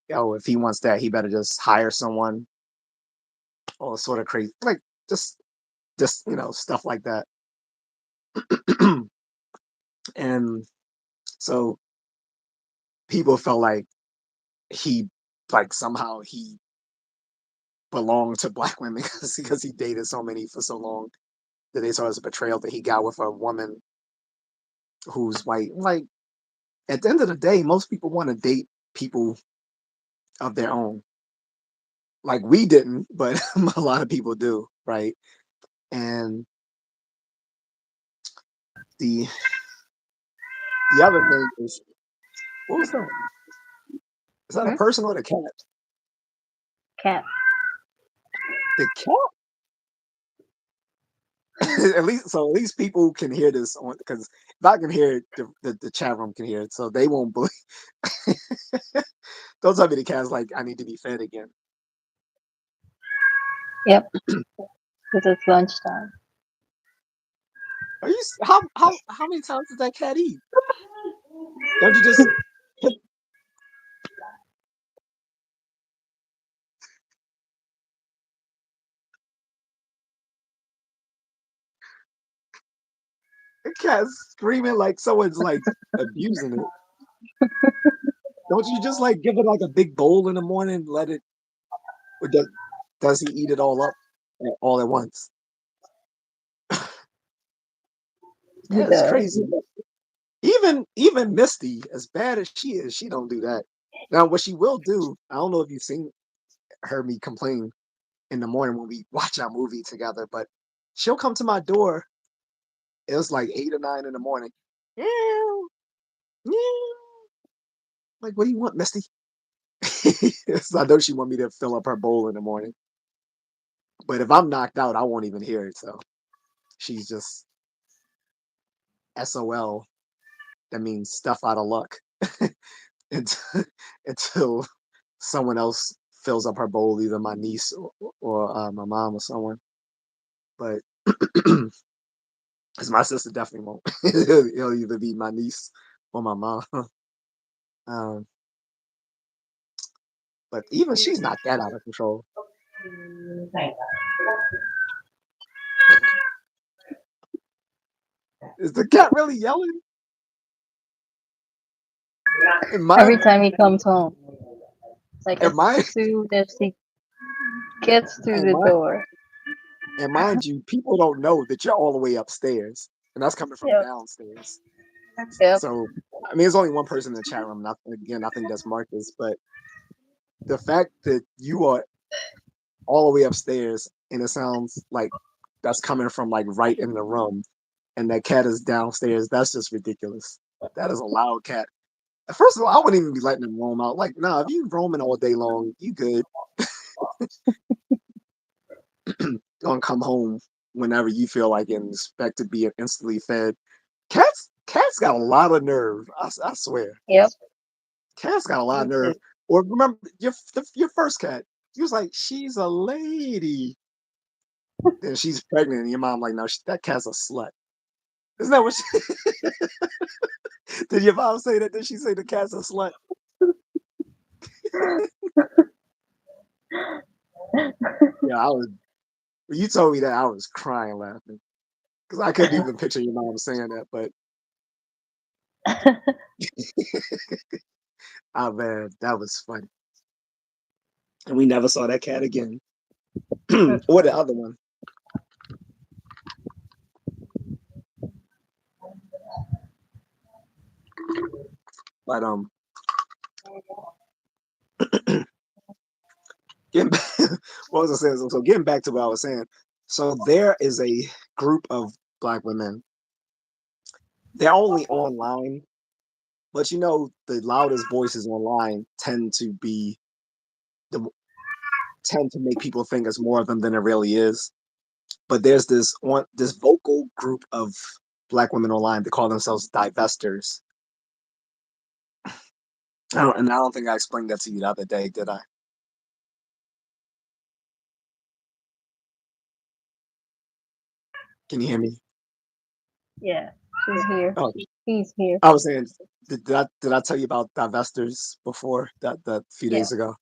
if he wants that, he better just hire someone. All sort of crazy, like just stuff like that. And so people felt like he like somehow he belonged to black women because he dated so many for so long that they saw as a betrayal that he got with a woman who's white. Like at the end of the day, most people want to date people of their own. Like we didn't, but a lot of people do, right? And the the other thing is what was that? Is that a Hmm? person or the cat? Cat. The cat. At least people can hear this on because if I can hear it, the chat room can hear it, so they won't believe. Don't tell me the cat's like I need to be fed again. Yep, because it's lunchtime. Are you how many times does that cat eat? Don't you just put the cat screaming like someone's like abusing it? Don't you just like give it like a big bowl in the morning, and let it or does he eat it all up all at once? He Yeah, it's does. crazy. Even Misty, as bad as she is, she don't do that. Now, what she will do, I don't know if you've seen heard me complain in the morning when we watch our movie together, but she'll come to my door. It was like 8 or 9 in the morning. Meow, meow. Like, what do you want, Misty? So I know she want me to fill up her bowl in the morning. But if I'm knocked out, I won't even hear it. So she's just SOL. That means stuff out of luck until, until someone else fills up her bowl, either my niece or my mom or someone. But because my sister definitely won't. It'll either be my niece or my mom. Um, but even she's not that out of control. Is the cat really yelling? And Every mind, time he comes home, like and as mind, soon as he gets through and the mind, door. and mind you, people don't know that you're all the way upstairs, and that's coming from Yep. downstairs. Yep. So, I mean, there's only one person in the chat room. Not again, I think that's Marcus. But the fact that you are all the way upstairs, and it sounds like that's coming from like right in the room, and that cat is downstairs. That's just ridiculous. That is a loud cat. First of all, I wouldn't even be letting him roam out. Like, nah, if you roaming all day long, you good. Gonna come home whenever you feel like it and expect to be instantly fed. Cats got a lot of nerve. I swear, Yep. cats got a lot Me of too. nerve. Or remember your first cat? You was like, she's a lady. Then she's pregnant, and your mom like, no, that cat's a slut. Isn't that what? Did your mom say that? Did she say the cat's a slut? Yeah, I was. When you told me that, I was crying laughing because I couldn't even picture your mom saying that. But ah man, that was funny. And we never saw that cat again, or the other one. But getting back, what was I saying? So getting back to what I was saying. So there is a group of black women. They're only online, but you know the loudest voices online the tend to make people think it's more of them than it really is. But there's this vocal group of black women online that call themselves divestors. And I don't think I explained that to you the other day, did I? Can you hear me? Yeah. She's here. Oh, He's here. I was saying, did I tell you about divestors before that few Yeah. days ago?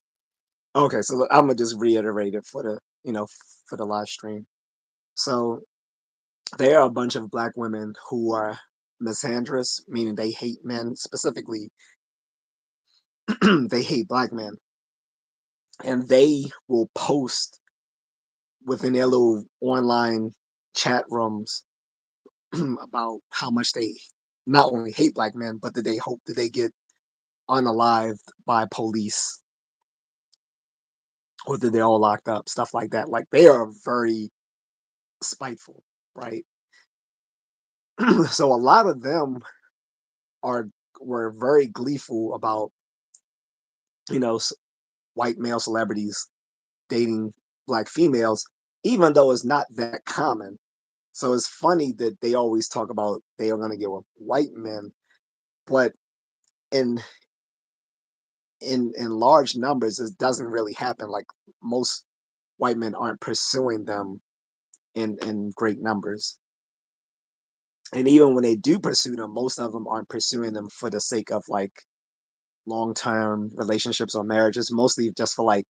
Okay, so I'm gonna just reiterate it for the for the live stream. So there are a bunch of black women who are misandrous, meaning they hate men specifically. They hate black men, and they will post within their little online chat rooms about how much they not only hate black men, but that they hope that they get unalived by police or that they're all locked up, stuff like that. Like they are very spiteful, right? So a lot of them are were very gleeful about you know, white male celebrities dating black females, even though it's not that common. So it's funny that they always talk about they are going to get with white men, but in in large numbers, it doesn't really happen. Like most white men aren't pursuing them in great numbers. And even when they do pursue them, most of them aren't pursuing them for the sake of like long-term relationships or marriages, mostly just for like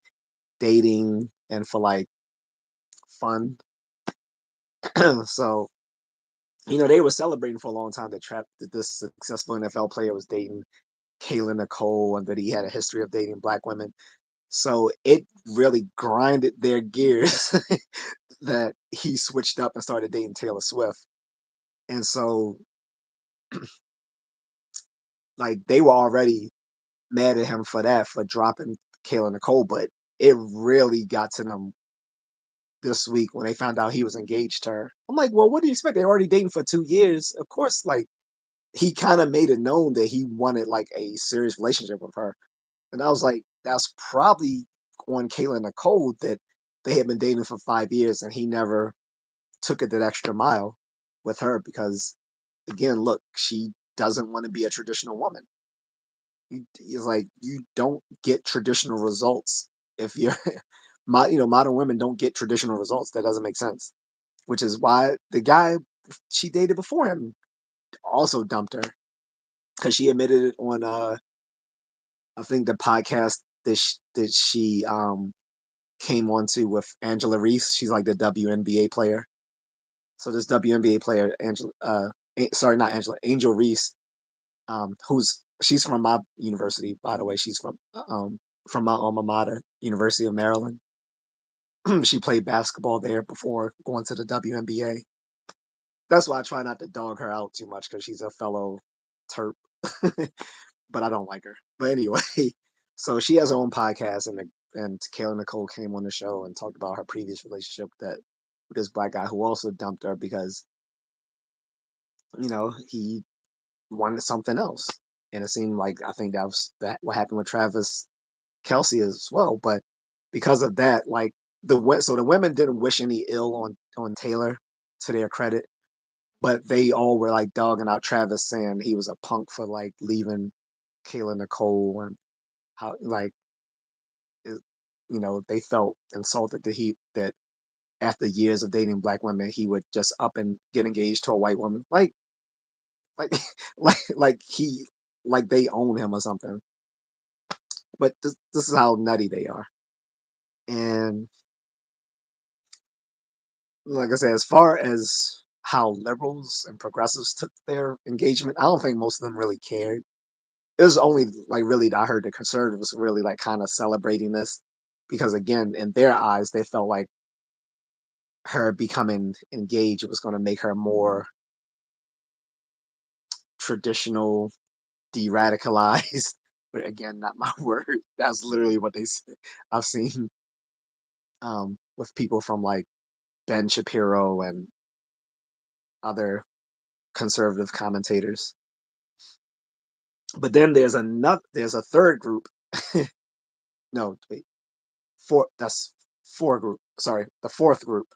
dating and for like fun. So, they were celebrating for a long time that this successful NFL player was dating Kayla Nicole and that he had a history of dating black women. So it really grinded their gears that he switched up and started dating Taylor Swift. And so like they were already mad at him for that, for dropping Kayla Nicole, but it really got to them this week when they found out he was engaged to her. I'm like, well, what do you expect? They're already dating for 2 years. Of course, like he kind of made it known that he wanted like a serious relationship with her. And I was like, that's probably on Kayla Nicole that they had been dating for 5 years and he never took it that extra mile with her because again, look, she doesn't want to be a traditional woman. He's like, you don't get traditional results if you're modern women don't get traditional results. That doesn't make sense. Which is why the guy she dated before him also dumped her because she admitted it on I think the podcast that she came onto with Angela Reese. She's like the WNBA player. So this WNBA player, sorry, not Angela, Angel Reese, she's from my university, by the way. She's from my alma mater, University of Maryland. She played basketball there before going to the WNBA. That's why I try not to dog her out too much because she's a fellow Terp, but I don't like her. But anyway, so she has her own podcast, and Kayla Nicole came on the show and talked about her previous relationship with this black guy who also dumped her because he wanted something else, and it seemed like I think that what happened with Travis Kelsey as well. But because of that, like the women didn't wish any ill on Taylor, to their credit, but they all were like dogging out Travis, saying he was a punk for like leaving Kayla Nicole and how like it, they felt insulted that after years of dating black women he would just up and get engaged to a white woman like like they own him or something. But this is how nutty they are. And like I said, as far as how liberals and progressives took their engagement, I don't think most of them really cared. It was only like really I heard the conservatives really like kind of celebrating this because again, in their eyes, they felt like her becoming engaged was going to make her more traditional, de-radicalized. But again, not my word. That's literally what they said. I've seen with people from like Ben Shapiro and other conservative commentators. But then there's a third group. No, wait, that's four group. Sorry, the fourth group.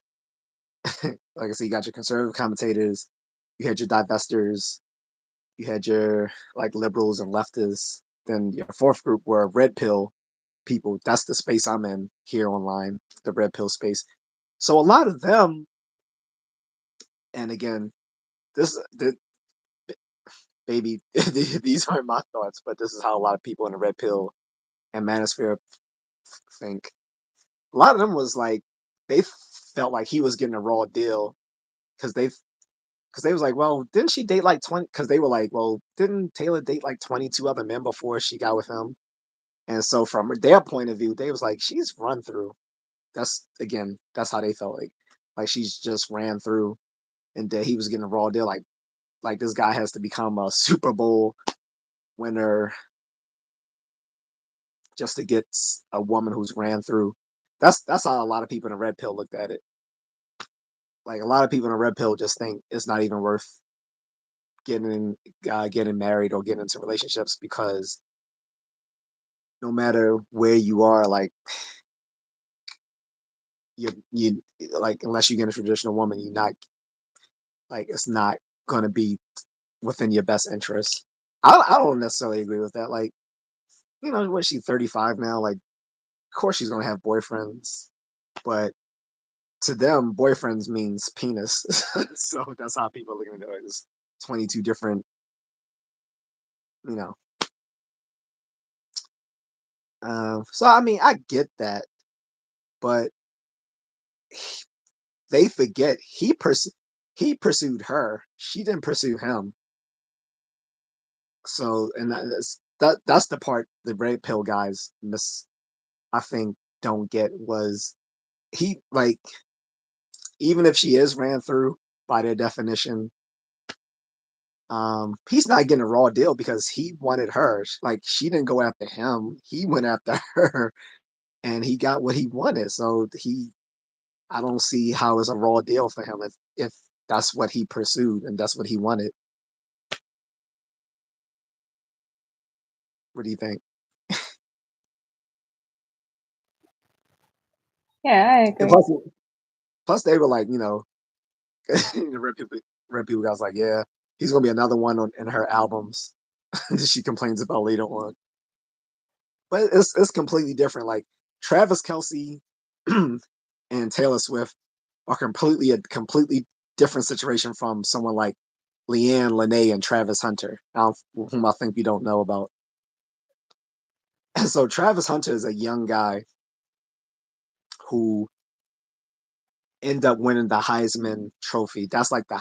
Like I said, you got your conservative commentators, you had your divestors, you had your like liberals and leftists. Then your fourth group were red pill people. That's the space I'm in here online, the red pill space. So a lot of them, and again, the baby, these aren't my thoughts, but this is how a lot of people in the red pill and manosphere think. A lot of them was like they felt like he was getting a raw deal because they was like, well, didn't she date like 20? Because they were like, well, didn't Taylor date like 22 other men before she got with him? And so from their point of view, they was like, she's run through. That's how they felt like she's just ran through, and that he was getting a raw deal. Like this guy has to become a Super Bowl winner just to get a woman who's ran through. That's how a lot of people in the red pill looked at it. Like a lot of people in the red pill just think it's not even worth getting getting married or getting into relationships because no matter where you are, like you like unless you get a traditional woman, you're not like it's not gonna be within your best interest. I don't necessarily agree with that. Like, what she's 35 now, like of course she's gonna have boyfriends, but to them, boyfriends means penis. So that's how people are looking at it. It's 22 different, you know. So I mean, I get that, but they forget he pursued her. She didn't pursue him. So, and that's the part the red pill guys miss. I think don't get was he like even if she is ran through by their definition, he's not getting a raw deal because he wanted her. Like she didn't go after him. He went after her and he got what he wanted. So I don't see how it's a raw deal for him if that's what he pursued and that's what he wanted. What do you think? Yeah, I And agree. plus they were like, the red people guys like, yeah, he's gonna be another one in her albums. She complains about later on, but it's completely different. Like Travis Kelsey and Taylor Swift are completely different situation from someone like Leanne Lene and Travis Hunter, whom I think you don't know about. So Travis Hunter is a young guy who ended up winning the Heisman Trophy. That's like the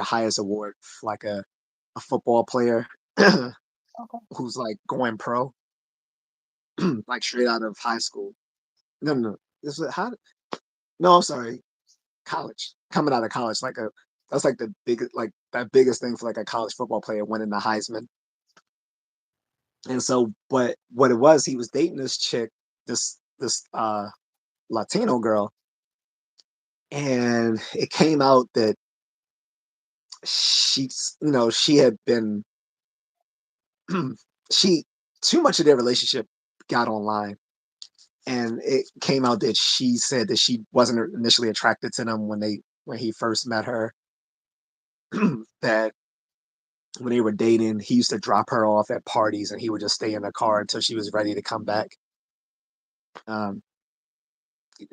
highest award, for like a football player Okay. who's like going pro, like straight out of high school. No, no, no. Is it how? No, I'm sorry, college. Coming out of college, that's like the biggest like that biggest thing for like a college football player winning the Heisman. And so, but what it was, he was dating this chick, this Latino girl, and it came out that she had been she too much of their relationship got online, and it came out that she said that she wasn't initially attracted to them when he first met her. That when they were dating, he used to drop her off at parties, and he would just stay in the car until she was ready to come back. Um,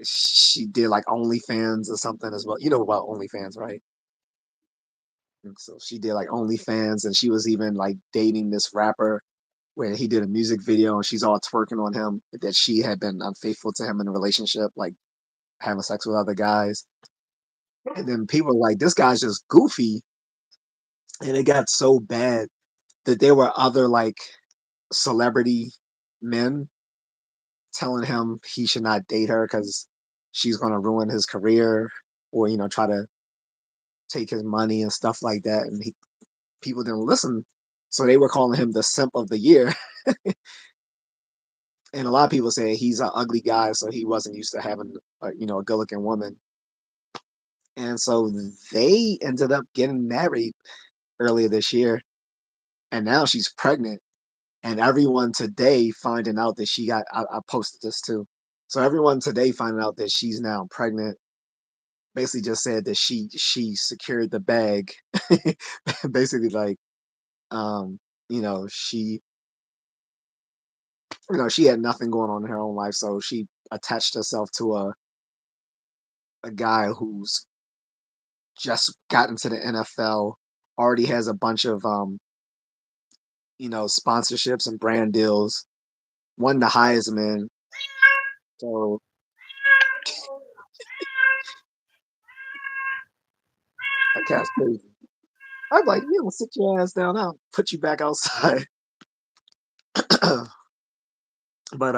she did like OnlyFans or something as well. You know about OnlyFans, right? And so she did like OnlyFans, and she was even like dating this rapper where he did a music video, and she's all twerking on him that she had been unfaithful to him in a relationship, like having sex with other guys. And then people were like, this guy's just goofy. And it got so bad that there were other like celebrity men telling him he should not date her because she's going to ruin his career or, try to take his money and stuff like that. And people didn't listen. So they were calling him the simp of the year. And a lot of people say he's an ugly guy, so he wasn't used to having, a good looking woman. And so they ended up getting married earlier this year. And now she's pregnant. And everyone today finding out that I posted this too. So everyone today finding out that she's now pregnant basically just said that she secured the bag. Basically like um you know she she had nothing going on in her own life, so she attached herself to a guy who's just got into the NFL, already has a bunch of sponsorships and brand deals, won the Heisman. So that cat's crazy. I'm like, you don't sit your ass down, I'll put you back outside. But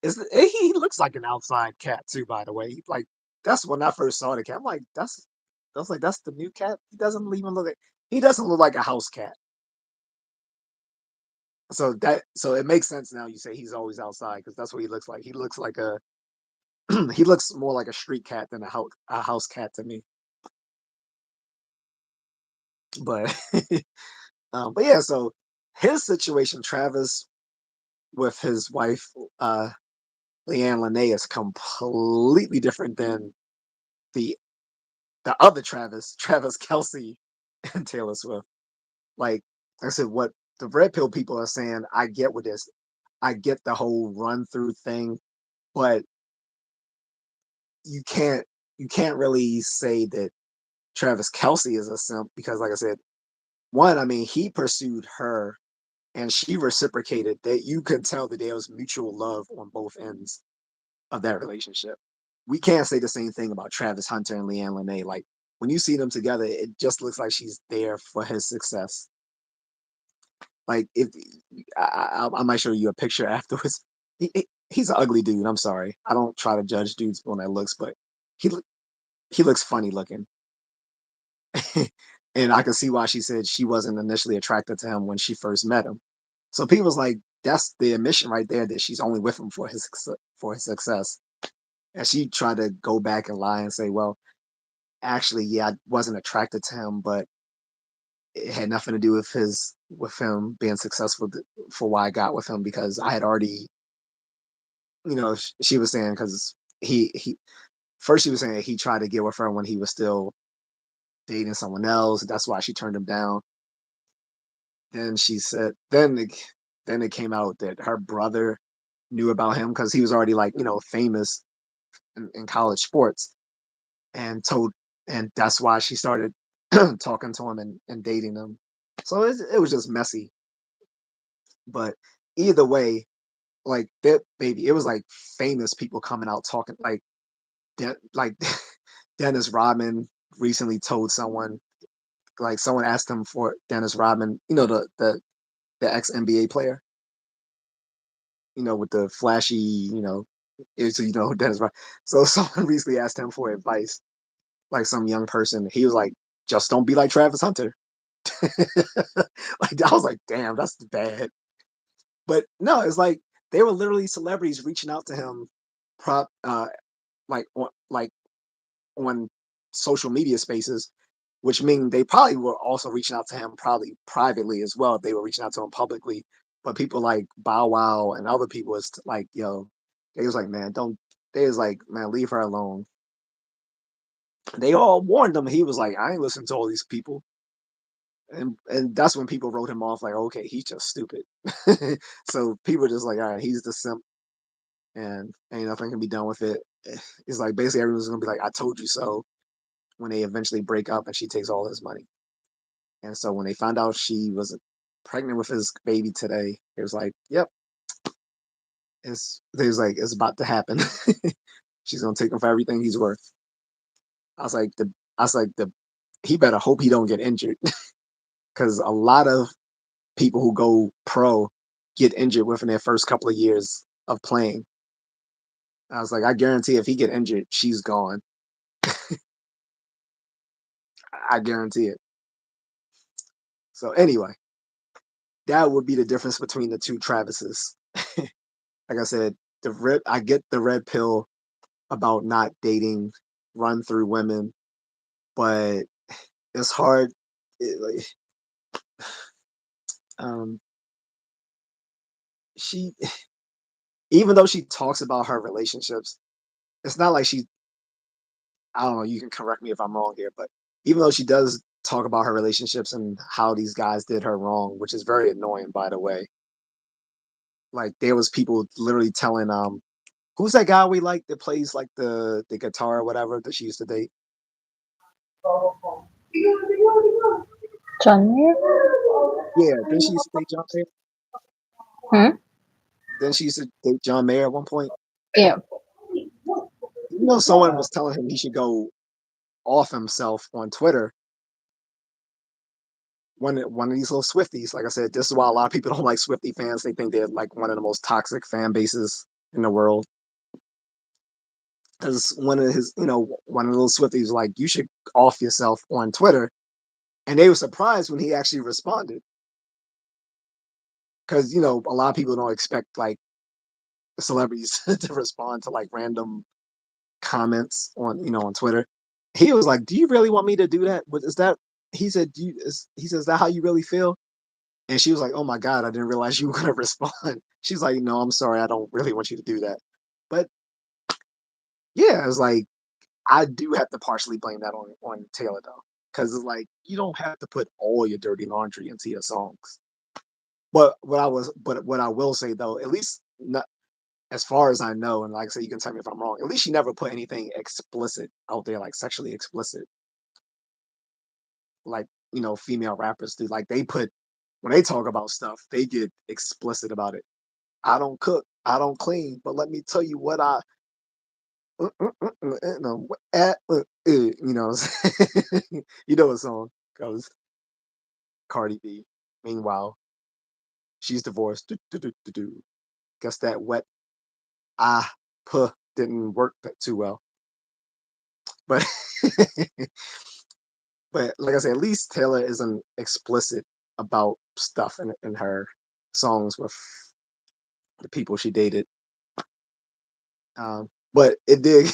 he looks like an outside cat too, by the way. Like that's when I first saw the cat. I'm like, that's the new cat. He doesn't look like a house cat. So it makes sense now you say he's always outside because that's what he looks like. He looks like a he looks more like a street cat than a house cat to me. But but yeah, so his situation, Travis. with his wife, Leanne Lene, is completely different than the other Travis, Travis Kelsey, and Taylor Swift. Like I said, what the red pill people are saying, I get with this. I get the whole run through thing, but you can't you can't really say that Travis Kelsey is a simp because, like I said, one, I mean, he pursued her and she reciprocated. That you could tell that there was mutual love on both ends of that relationship. We can't say the same thing about Travis Hunter and Leanne Lene. Like when you see them together, it just looks like she's there for his success. Like if I might show you a picture afterwards. He's an ugly dude. I'm sorry. I don't try to judge dudes on their looks, but he he looks funny looking. And I can see why she said she wasn't initially attracted to him when she first met him. So people's like, that's the admission right there that she's only with him for his success. And she tried to go back and lie and say, well, actually, yeah, I wasn't attracted to him, but it had nothing to do with him being successful for why I got with him because I had already, she was saying because he first she was saying he tried to get with her when he was still dating someone else. That's why she turned him down. Then she said, then it came out that her brother knew about him because he was already like famous in college sports, and told, and that's why she started talking to him and dating him. So it was just messy. But either way, like that baby, it was like famous people coming out talking like Dennis Rodman recently told someone, like someone asked him for Dennis Rodman, the ex NBA player, with the flashy, is Dennis Rodman. So someone recently asked him for advice, like some young person. He was like, just don't be like Travis Hunter. Like I was like, damn, that's bad. But no, it's like they were literally celebrities reaching out to him, prop like on social media spaces, which mean they probably were also reaching out to him probably privately as well if they were reaching out to him publicly. But people like Bow Wow and other people was like, yo, they was like, man, don't. They was like, man, leave her alone. They all warned him. He was like, I ain't listening to all these people. And that's when people wrote him off like, okay, he's just stupid. So people were just like, all right, he's the simp, and ain't nothing can be done with it. It's like basically everyone's gonna be like, I told you so, when they eventually break up and she takes all his money. And so when they found out she was pregnant with his baby today, it was like, yep, it's about to happen. She's gonna take him for everything he's worth. I was like the he better hope he don't get injured because a lot of people who go pro get injured within their first couple of years of playing. I was like, I guarantee if he get injured, she's gone. I guarantee it. So anyway, that would be the difference between the two Travises. Like I said, I get the red pill about not dating run through women, but it's hard. Like, um, she, even though she talks about her relationships, it's not like she. I don't know. You can correct me if I'm wrong here, but even though she does talk about her relationships and how these guys did her wrong, which is very annoying, by the way. Like there was people literally telling who's that guy we like that plays like the guitar or whatever that she used to date? John Mayer? Yeah, then she used to date John Mayer. Hmm? Then she used to date John Mayer at one point. Yeah. Someone was telling him he should go off himself on Twitter. One of these little Swifties, like I said, this is why a lot of people don't like Swifty fans. They think they're like one of the most toxic fan bases in the world. Because one of the little Swifties was like, you should off yourself on Twitter. And they were surprised when he actually responded. Because, a lot of people don't expect like celebrities to respond to like random comments on Twitter. He was like, "Do you really want me to do that? What is that?" He said, "He says, is that how you really feel?" And she was like, "Oh my god, I didn't realize you were gonna respond." She's like, "No, I'm sorry, I don't really want you to do that." But yeah, it's like I do have to partially blame that on Taylor though, because it's like you don't have to put all your dirty laundry into your songs. But what I will say though, at least not as far as I know, and like I said, you can tell me if I'm wrong. At least she never put anything explicit out there, like sexually explicit, like female rappers do. Like they put when they talk about stuff, they get explicit about it. I don't cook, I don't clean, but let me tell you what I no, you know, you know what song goes Cardi B. Meanwhile, she's divorced. Do, do, do, do, do. Guess that wet ah puh didn't work too well. But but like I said, at least Taylor isn't explicit about stuff in her songs with the people she dated. But it did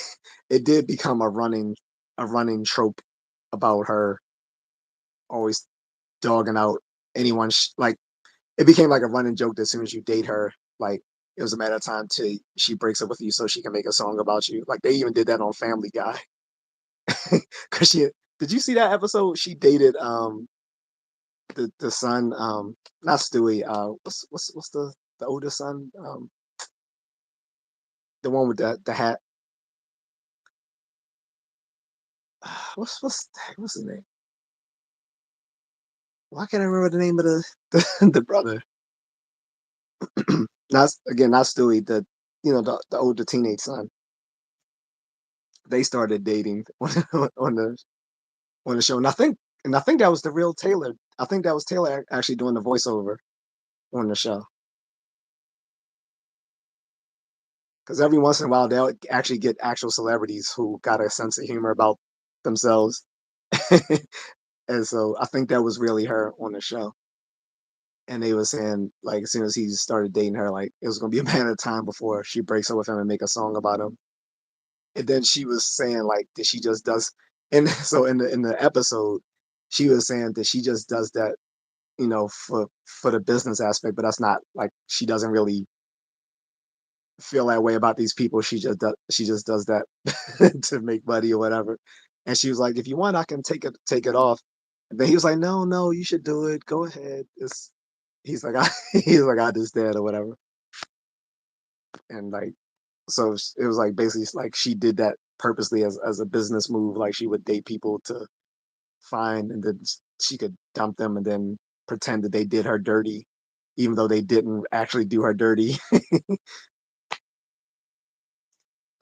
it did become a running trope about her always dogging out anyone like it became like a running joke that as soon as you date her, like it was a matter of time till she breaks up with you so she can make a song about you. Like they even did that on Family Guy. Cause she did you see that episode? She dated the son, not Stewie, what's the oldest son? The one with the hat. What's his name? Why can't I remember the name of the brother? Not again, not Stewie, the older teenage son. They started dating on the show. And I think that was the real Taylor. I think that was Taylor actually doing the voiceover on the show. Because every once in a while they'll actually get actual celebrities who got a sense of humor about themselves. And so I think that was really her on the show. And they were saying like as soon as he started dating her, like it was gonna be a matter of time before she breaks up with him and make a song about him. And then she was saying like that she just does and so in the episode, she was saying that she just does that, for the business aspect, but that's not like she doesn't really feel that way about these people. She just does that to make money or whatever. And she was like, if you want, I can take it off. And then he was like, no, no, you should do it. Go ahead. He's like, he's like, I just did or whatever. And like, so it was like basically like she did that purposely as a business move. Like she would date people to find, and then she could dump them and then pretend that they did her dirty, even though they didn't actually do her dirty.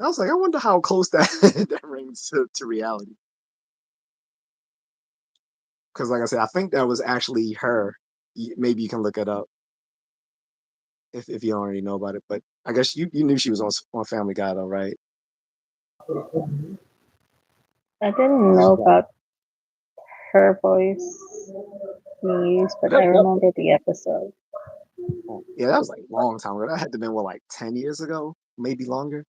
I was like, I wonder how close that that rings to reality. Because, like I said, I think that was actually her. Maybe you can look it up if you already know about it. But I guess you knew she was on Family Guy, though, right? I didn't 'Cause know you got about her voice being used, but I that, remember the episode. yeah, that was like a long time ago. That had to have been what, like 10 years ago, maybe longer.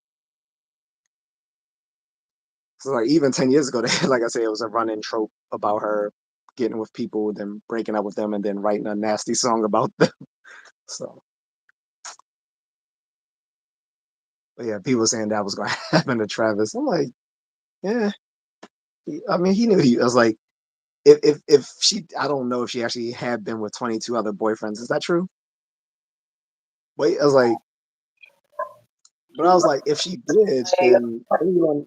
So like even 10 years ago, like I said, it was a running trope about her getting with people, then breaking up with them, and then writing a nasty song about them. So, but yeah, people saying that was going to happen to Travis. I'm like, yeah. I mean, he knew he. I was like, if she, I don't know if she actually had been with 22 other boyfriends. Is that true? Wait, I was like, but I was like, if she did, then anyone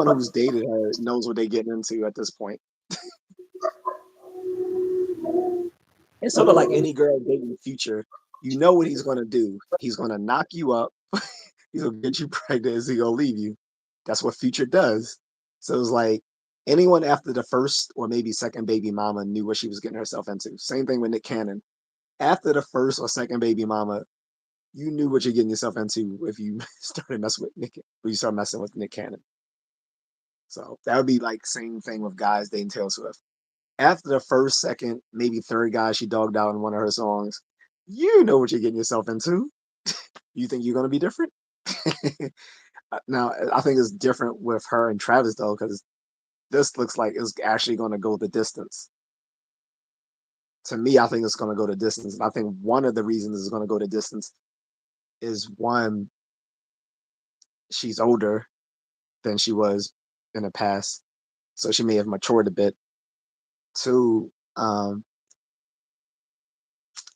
who's dated her knows what they're getting into at this point. It's sort of like any girl dating Future. You know what he's gonna do. He's gonna knock you up. He's gonna get you pregnant. Is he gonna leave you? That's what Future does. So it's like anyone after the first or maybe second baby mama knew what she was getting herself into. Same thing with Nick Cannon. After the first or second baby mama, you knew what you're getting yourself into if you started messing with Nick. When you start messing with Nick Cannon. So that would be like same thing with guys dating Taylor Swift. After the first, second, maybe third guy she dogged out in one of her songs, you know what you're getting yourself into. You think you're gonna be different? Now, I think it's different with her and Travis though, because this looks like it's actually gonna go the distance. to me, I think it's going to go to distance. And I think one of the reasons it's going to go to distance is one, she's older than she was in the past, so she may have matured a bit. Two,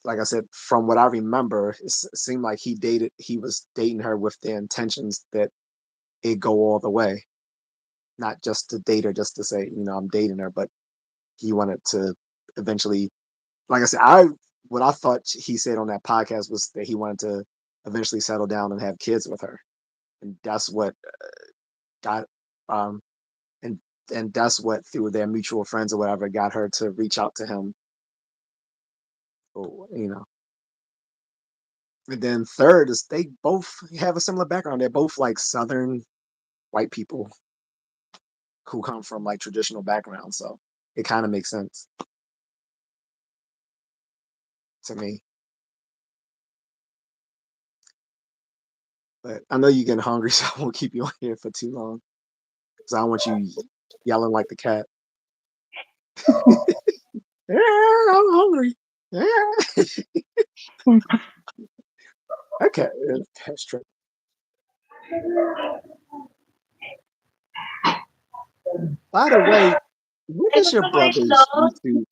like I said, from what I remember, it seemed like he was dating her with the intentions that it go all the way, not just to date her, just to say, I'm dating her, but he wanted to eventually, like I said, what I thought he said on that podcast was that he wanted to eventually settle down and have kids with her, and that's what got, um, and and that's what through their mutual friends or whatever got her to reach out to him. Or. And then third is they both have a similar background. They're both like Southern white people who come from like traditional backgrounds, so it kind of makes sense to me. But I know you're getting hungry, so I won't keep you on here for too long because I don't want you yelling like the cat. Yeah, I'm hungry. Yeah. Okay, that's true. By the way, what is your brother's YouTube?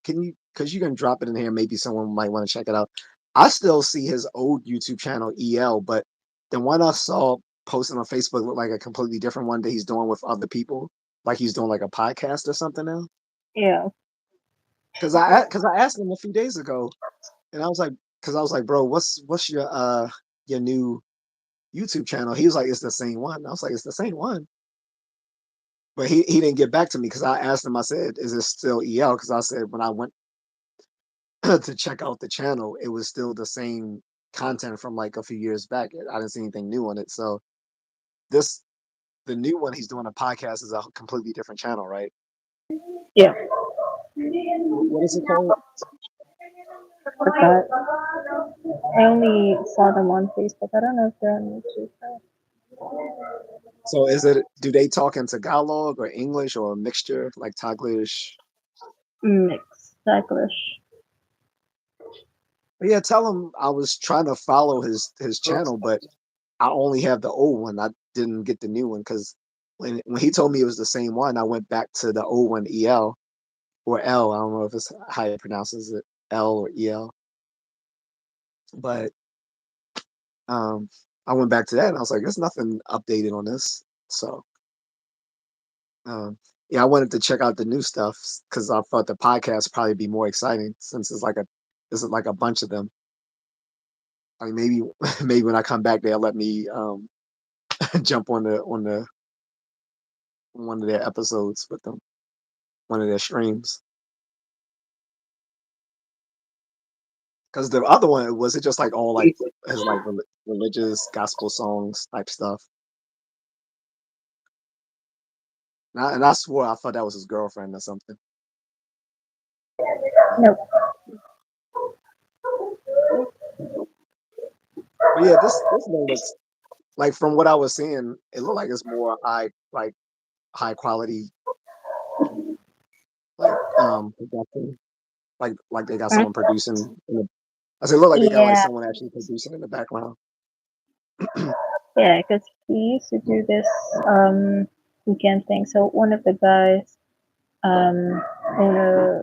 Can you, because you can drop it in here, maybe someone might want to check it out. I still see his old YouTube channel, EL, but the one I saw posted on Facebook looked like a completely different one that he's doing with other people, like he's doing like a podcast or something now. Yeah. Because I asked him a few days ago, and I was like, bro, what's your new YouTube channel? He was like, it's the same one. I was like, it's the same one. But he didn't get back to me because I asked him, I said, is it still EL? Because I said when I went to check out the channel, it was still the same content from like a few years back. I didn't see anything new on it. So this the new one he's doing a podcast is a completely different channel, right? Yeah. What is it called? Forgot. I only saw them on Facebook. I don't know if they're on YouTube. So do they talk in Tagalog or English or a mixture like Taglish? Mixed English. But yeah, tell him I was trying to follow his channel, but I only have the old one. I didn't get the new one because when he told me it was the same one, I went back to the old one, EL or L. I don't know if it's how it pronounces it, L or EL. But um, I went back to that and I was like, there's nothing updated on this. So um, yeah, I wanted to check out the new stuff because I thought the podcast would probably be more exciting since it's like a bunch of them. I mean, maybe maybe when I come back, they'll let me jump on the one of their episodes with them, one of their streams. Because the other one was it just like all like his like religious gospel songs type stuff. And I swore I thought that was his girlfriend or something. Nope. But yeah, this one looks like from what I was seeing, it looked like it's more high quality production. Like they got someone producing in the I said look like they got like Yeah, someone actually producing in the background. yeah, because he used to do this weekend thing. So one of the guys in a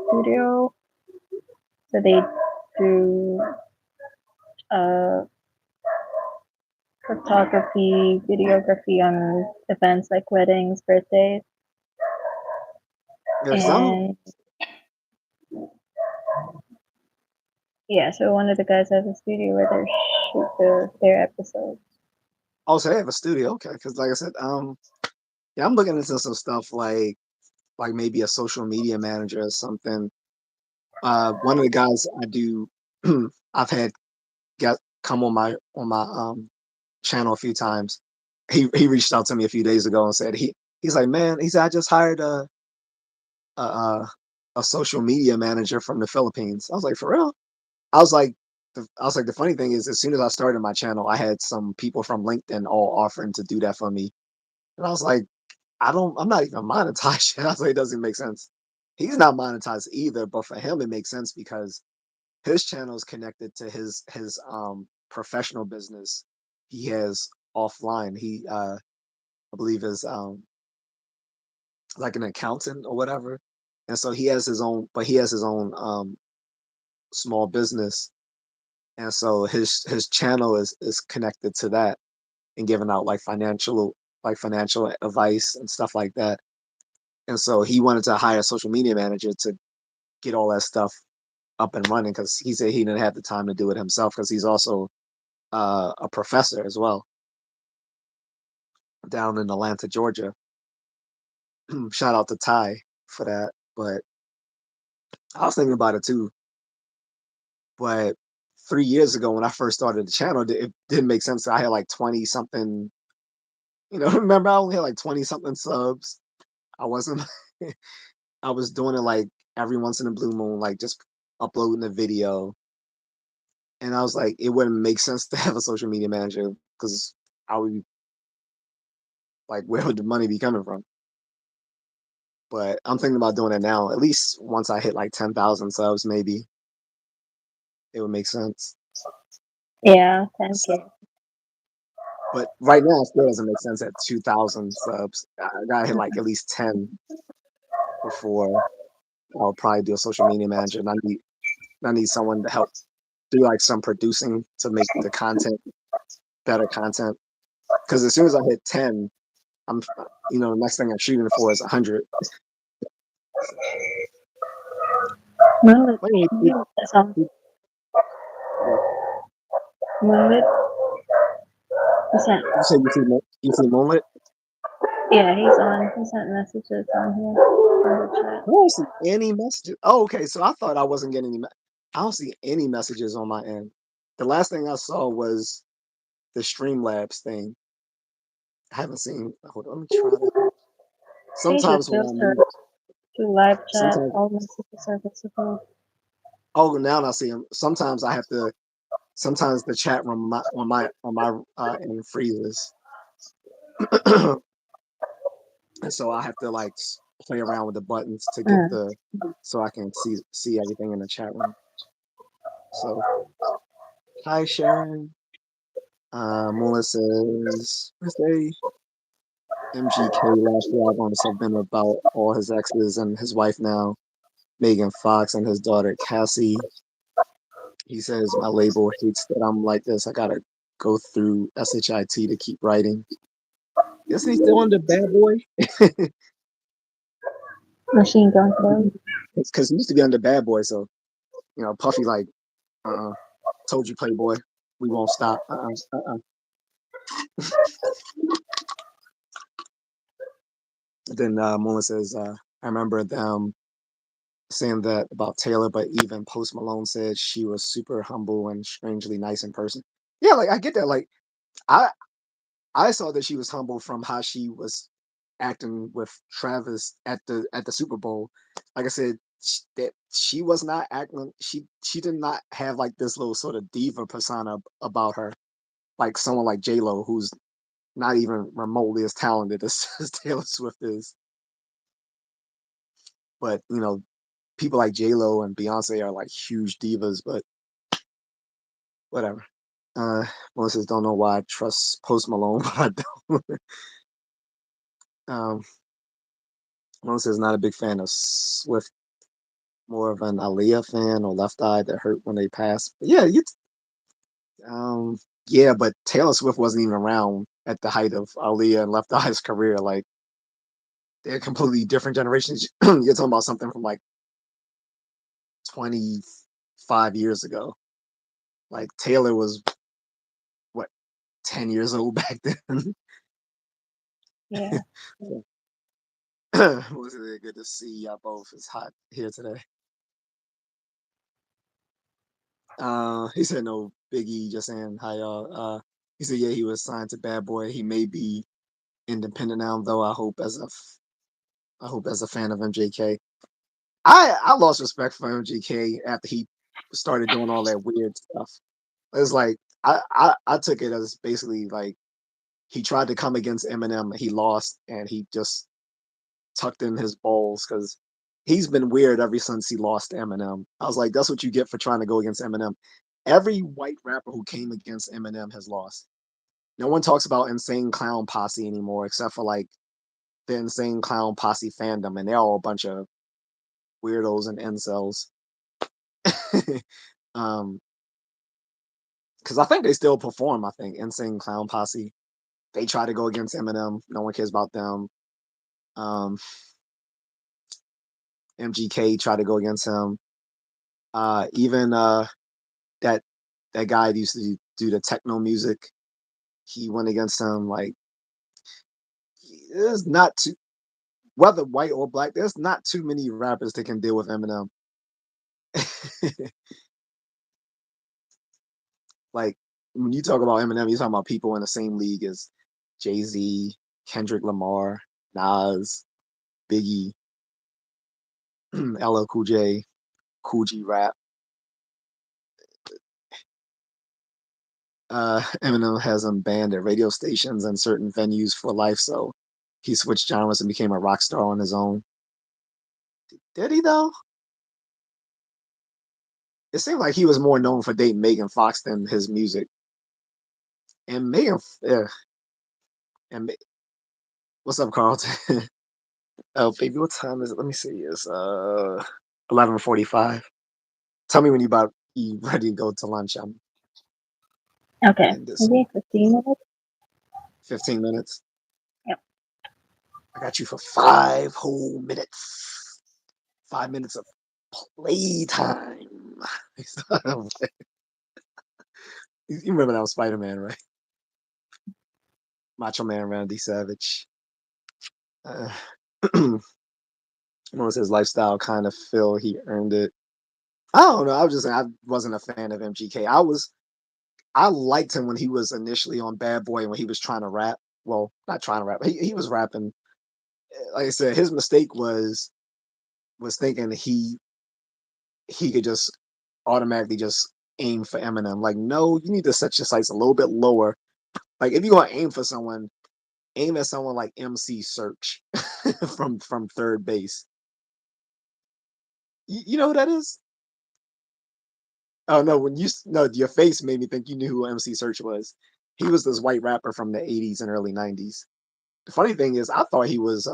studio, so they do uh photography, videography on events like weddings, birthdays, Yeah, because I'm and yeah. So one of the guys has a studio where they shoot their episodes. also they have a studio, okay. Because like I said, yeah, I'm looking into some stuff like maybe a social media manager or something. One of the guys I do, I've had get come on my channel a few times. He reached out to me a few days ago and said he's like, man, he said I just hired a a, a social media manager from the Philippines. I was like, for real? I was like, the funny thing is, as soon as I started my channel, I had some people from LinkedIn all offering to do that for me, and I was like, I'm not even monetized yet. I was like, it doesn't make sense. he's not monetized either, but for him it makes sense because his channel is connected to his professional business he has offline. He I believe is like an accountant or whatever. And so he has his own, but he has his own small business. And so his channel is connected to that and giving out like financial advice and stuff like that. And so he wanted to hire a social media manager to get all that stuff up and running because he said he didn't have the time to do it himself because he's also a professor as well down in Atlanta, Georgia. Shout out to Ty for that. But I was thinking about it too. But 3 years ago, when I first started the channel, it didn't make sense. I had like 20 something, remember I only had like 20 something subs. I wasn't, I was doing it like every once in a blue moon, like just uploading a video. And I was like, it wouldn't make sense to have a social media manager because I would be like, where would the money be coming from? But I'm thinking about doing it now. At least once I hit like 10,000 subs, maybe it would make sense. Yeah, 10K. So, but right now, it still doesn't make sense at 2,000 subs. I gotta hit like at least 10 before I'll probably do a social media manager. And I need someone to help do like some producing to make the content better content. Because as soon as I hit 10, I'm the next thing I'm shooting for is 100. So, Mullet. wait, That's all. what? Mullet. He sent. You said you see Moonlit? Yeah, he's on. He sent messages on here on the chat. I don't see any messages. Oh, okay. So I thought I wasn't getting any. I don't see any messages on my end. The last thing I saw was the Streamlabs thing. I haven't seen. Hold on, let me try that. Change the Sometimes when filter I'm to live chat. sometimes All messages are visible. oh now I see them. Sometimes I have to. Sometimes the chat room on my end freezes, and so I have to like play around with the buttons to get Mm. the so I can see everything in the chat room. So hi Sharon. Mula says, birthday MGK last year. I've honestly been about all his exes and his wife now, Megan Fox, and his daughter Cassie. He says, my label hates that I'm like this. I gotta go through SHIT to keep writing. Isn't he still under Bad Boy? Machine Gun Kelly. It's because he used to be under Bad Boy, so, Puffy, like, told you, Playboy, we won't stop. Then Mula says, I remember them saying that about Taylor, but even Post Malone said she was super humble and strangely nice in person. Yeah, like I get that. Like I I saw that she was humble from how she was acting with Travis at the Super Bowl. Like I said, that she was not acting. She did not have like this little sort of diva persona about her, like someone like J.Lo, who's not even remotely as talented as Taylor Swift is. But people like J.Lo and Beyonce are like huge divas, but whatever. Uh, Melissa's don't know why I trust Post Malone, but I don't. um, Melissa's not a big fan of Swift, more of an Aaliyah fan or Left Eye that hurt when they passed. But yeah, um, yeah, but Taylor Swift wasn't even around at the height of Aaliyah and Left Eye's career. Like they're completely different generations. You're talking about something from like 25 years ago. Like Taylor was what 10 years old back then. Yeah. Was it good to see y'all both? It's hot here today. He said no Biggie, just saying hi y'all. He said yeah, he was signed to Bad Boy. He may be independent now, though. I hope as a fan of MJK. I lost respect for MJK after he started doing all that weird stuff. It's like I took it as basically like he tried to come against Eminem, he lost, and he just tucked in his balls because he's been weird ever since he lost Eminem. I was like, that's what you get for trying to go against Eminem. Every white rapper who came against Eminem has lost. No one talks about Insane Clown Posse anymore, except for like the Insane Clown Posse fandom, and they're all a bunch of weirdos and incels. um, because I think they still perform. I think Insane Clown Posse. They try to go against Eminem. No one cares about them. Um, MGK tried to go against him. Even that that guy that used to do the techno music, he went against him. Like, there's not too, whether white or black, there's not too many rappers that can deal with Eminem. Like, when you talk about Eminem, you're talking about people in the same league as Jay-Z, Kendrick Lamar, Nas, Biggie, LL Cool J, Cool G Rap. Eminem has him banned at radio stations and certain venues for life, so he switched genres and became a rock star on his own. Did he though? It seemed like he was more known for dating Megan Fox than his music. And Megan, yeah, and what's up, Carlton? Oh, baby, what time is it? Let me see. It's 11:45. Tell me when you ready to go to lunch. I'm Okay, in this maybe 15 minutes. 15 minutes. Yep. I got you for 5 whole minutes. 5 minutes of playtime. You remember that was Spider-Man, right? Macho Man Randy Savage. Uh, what was his lifestyle kind of feel he earned it? I don't know. I was just saying I wasn't a fan of MGK. I liked him when he was initially on Bad Boy when he was trying to rap. Well, not trying to rap. He was rapping. Like I said, his mistake was thinking he could just automatically just aim for Eminem. Like, no, you need to set your sights a little bit lower. Like, if you're gonna aim for someone, aim at someone like MC Search from third base. You know who that is? Oh no, when you no, your face made me think you knew who MC Search was. He was this white rapper from the 80s and early 90s. The funny thing is, I thought he was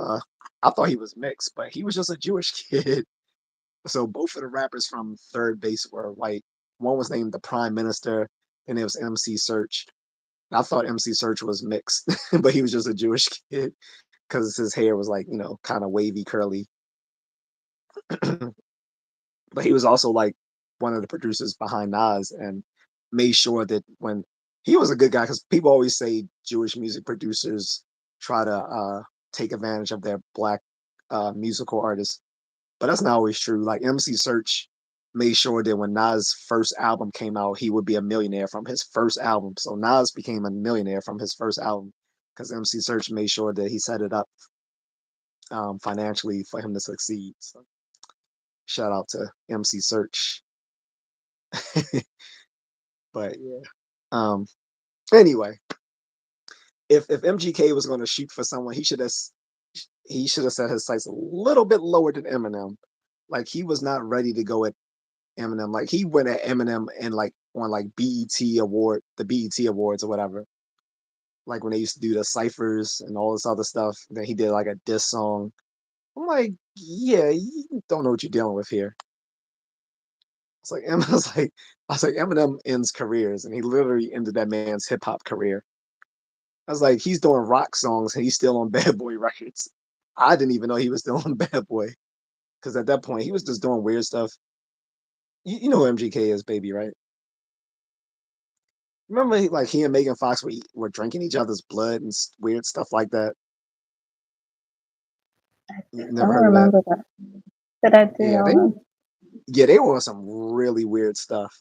mixed, but he was just a Jewish kid. So both of the rappers from third base were white. One was named the Prime Minister, and it was MC Search. I thought MC Search was mixed, but he was just a Jewish kid because his hair was like, kind of wavy, curly. But he was also like one of the producers behind Nas and made sure that when he was a good guy, because people always say Jewish music producers try to take advantage of their black musical artists, but that's not always true. Like MC Search made sure that when Nas' first album came out, he would be a millionaire from his first album. So Nas became a millionaire from his first album because MC Search made sure that he set it up financially for him to succeed. So shout out to MC Search. But yeah. Um. Anyway, if MGK was going to shoot for someone, he should have set his sights a little bit lower than Eminem. Like he was not ready to go at Eminem. Like he went at Eminem and like on like the BET Awards or whatever. Like when they used to do the ciphers and all this other stuff. Then he did like a diss song. I'm like, yeah, you don't know what you're dealing with here. It's like I was like Eminem ends careers, and he literally ended that man's hip hop career. I was like, he's doing rock songs and he's still on Bad Boy records. I didn't even know he was still on Bad Boy because at that point he was just doing weird stuff. You know who MGK is, baby, right? Remember, like he and Megan Fox were drinking each other's blood and weird stuff like that. You I never don't heard of that? remember that, but I do Yeah, know they him. yeah they were on some really weird stuff.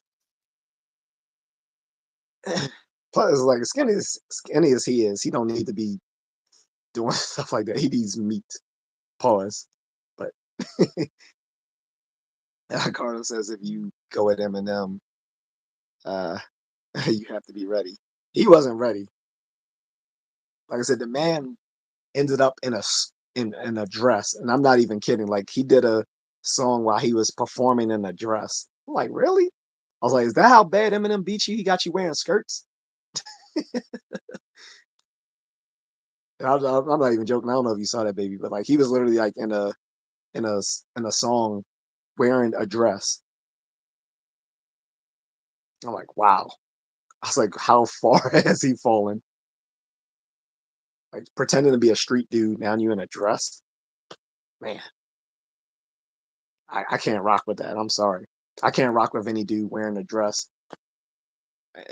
Plus, like skinny as he is, he don't need to be doing stuff like that. He needs meat. Pause. But Carlos says if you go at Eminem, uh, you have to be ready. He wasn't ready. Like I said, the man ended up in a dress, and I'm not even kidding. Like he did song while he was performing in a dress. I'm like, really? I was like, is that how bad Eminem beat you? He got you wearing skirts? I'm not even joking. I don't know if you saw that, baby, but like he was literally like in a song wearing a dress. I'm like, wow. I was like, how far has he fallen? Like pretending to be a street dude, now you in a dress. Man, I can't rock with that. I'm sorry. I can't rock with any dude wearing a dress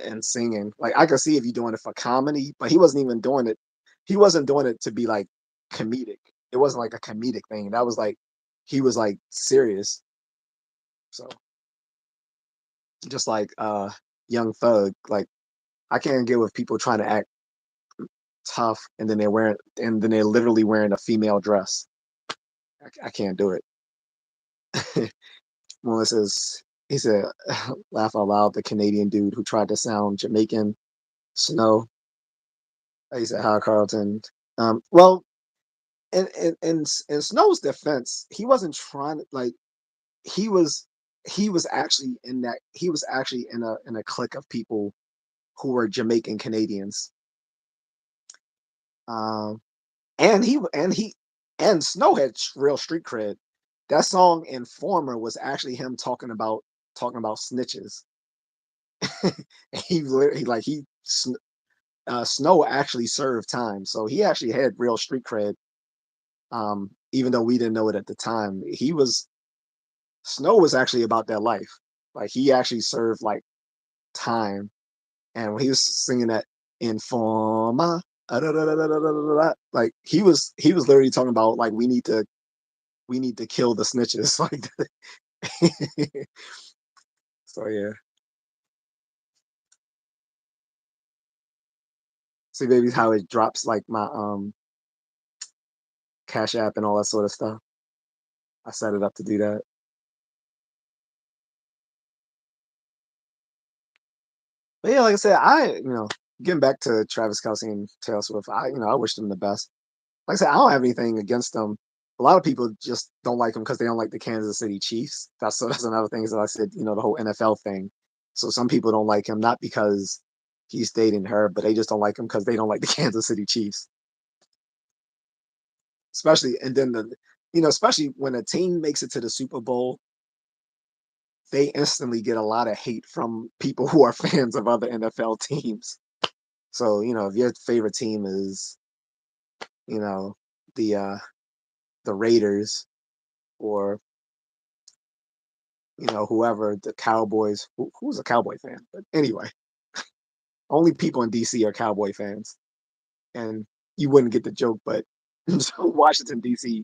and singing. Like I could see if you're doing it for comedy, but he wasn't even doing it. He wasn't doing it to be like comedic. It wasn't like a comedic thing. That was like he was like serious. So just like Young Thug, like I can't get with people trying to act tough and then they're literally wearing a female dress. I can't do it. Well, it says he said, laugh out loud. The Canadian dude who tried to sound Jamaican, Snow. He said, "Hi, Carlton." Well, in Snow's defense, he wasn't trying to like he was he was actually in that he was actually in a clique of people who were Jamaican Canadians. Um, and Snow had real street cred. That song Informer was actually him talking about snitches. Snow actually served time, so he actually had real street cred. Even though we didn't know it at the time, Snow was actually about that life. Like he actually served like time, and when he was singing that Informer, like he was literally talking about like we need to kill the snitches. Like, so yeah. See, baby, how it drops like my Cash App and all that sort of stuff. I set it up to do that. But yeah, like I said, getting back to Travis Kelsey and Taylor Swift, I wish them the best. Like I said, I don't have anything against them. A lot of people just don't like them because they don't like the Kansas City Chiefs. That's another thing. Is that I said, the whole NFL thing. So some people don't like him not because he's dating her, but they just don't like him because they don't like the Kansas City Chiefs. Especially and then especially when a team makes it to the Super Bowl, they instantly get a lot of hate from people who are fans of other NFL teams. So, if your favorite team is, you know, the the Raiders or, whoever, the Cowboys, who's a Cowboy fan? But anyway, only people in DC are Cowboy fans. And you wouldn't get the joke, but Washington DC,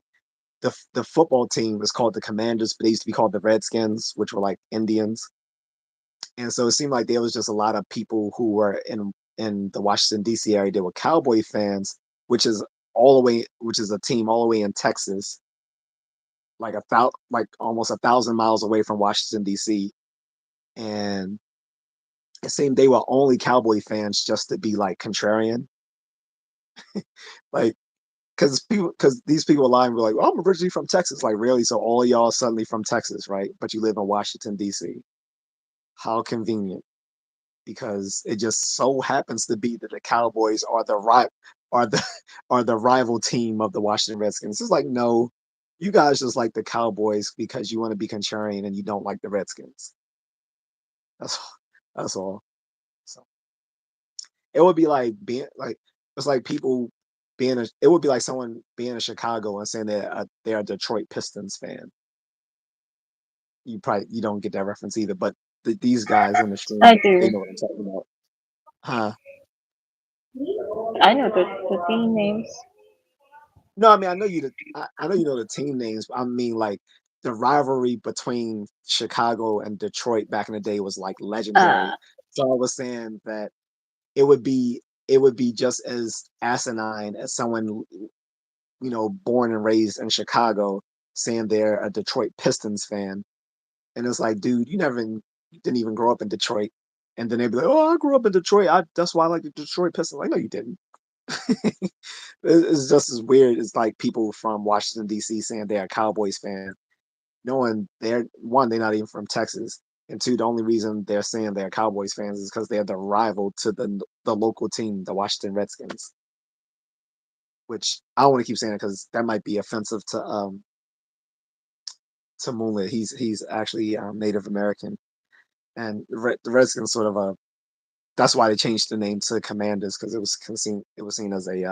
the football team was called the Commanders, but they used to be called the Redskins, which were like Indians. And so it seemed like there was just a lot of people who were in the Washington D.C. area. They were Cowboy fans, which is a team all the way in Texas, like almost 1,000 miles away from Washington D.C. And it seemed they were only Cowboy fans just to be like contrarian, like because these people lying were like, well, I'm originally from Texas. Like really, so all of y'all suddenly from Texas, right? But you live in Washington D.C. How convenient. Because it just so happens to be that the Cowboys are the are the rival team of the Washington Redskins. It's like no, you guys just like the Cowboys because you want to be contrarian and you don't like the Redskins. That's that's all. So it would be like being like it's like people it would be like someone being in Chicago and saying they're a Detroit Pistons fan. You don't get that reference either, but these guys in the I stream, they do. know what I'm talking about. Huh? I know the team names. No, I mean I know you know the team names, but I mean like the rivalry between Chicago and Detroit back in the day was like Uh, legendary. So I was saying that it would be just as asinine as someone born and raised in Chicago saying they're a Detroit Pistons fan. And it's like, dude, you didn't even grow up in Detroit. And then they'd be like, oh, I grew up in Detroit. That's why I like the Detroit Pistons. Like, no, you didn't. It's just as weird as like people from Washington D.C. saying they're a Cowboys fan, knowing they're not even from Texas, and two, the only reason they're saying they're Cowboys fans is because they're the rival to the local team, the Washington Redskins. Which I don't want to keep saying it because that might be offensive to Moonlit. He's actually Native American, and the Redskins sort of that's why they changed the name to Commanders because it was seen as a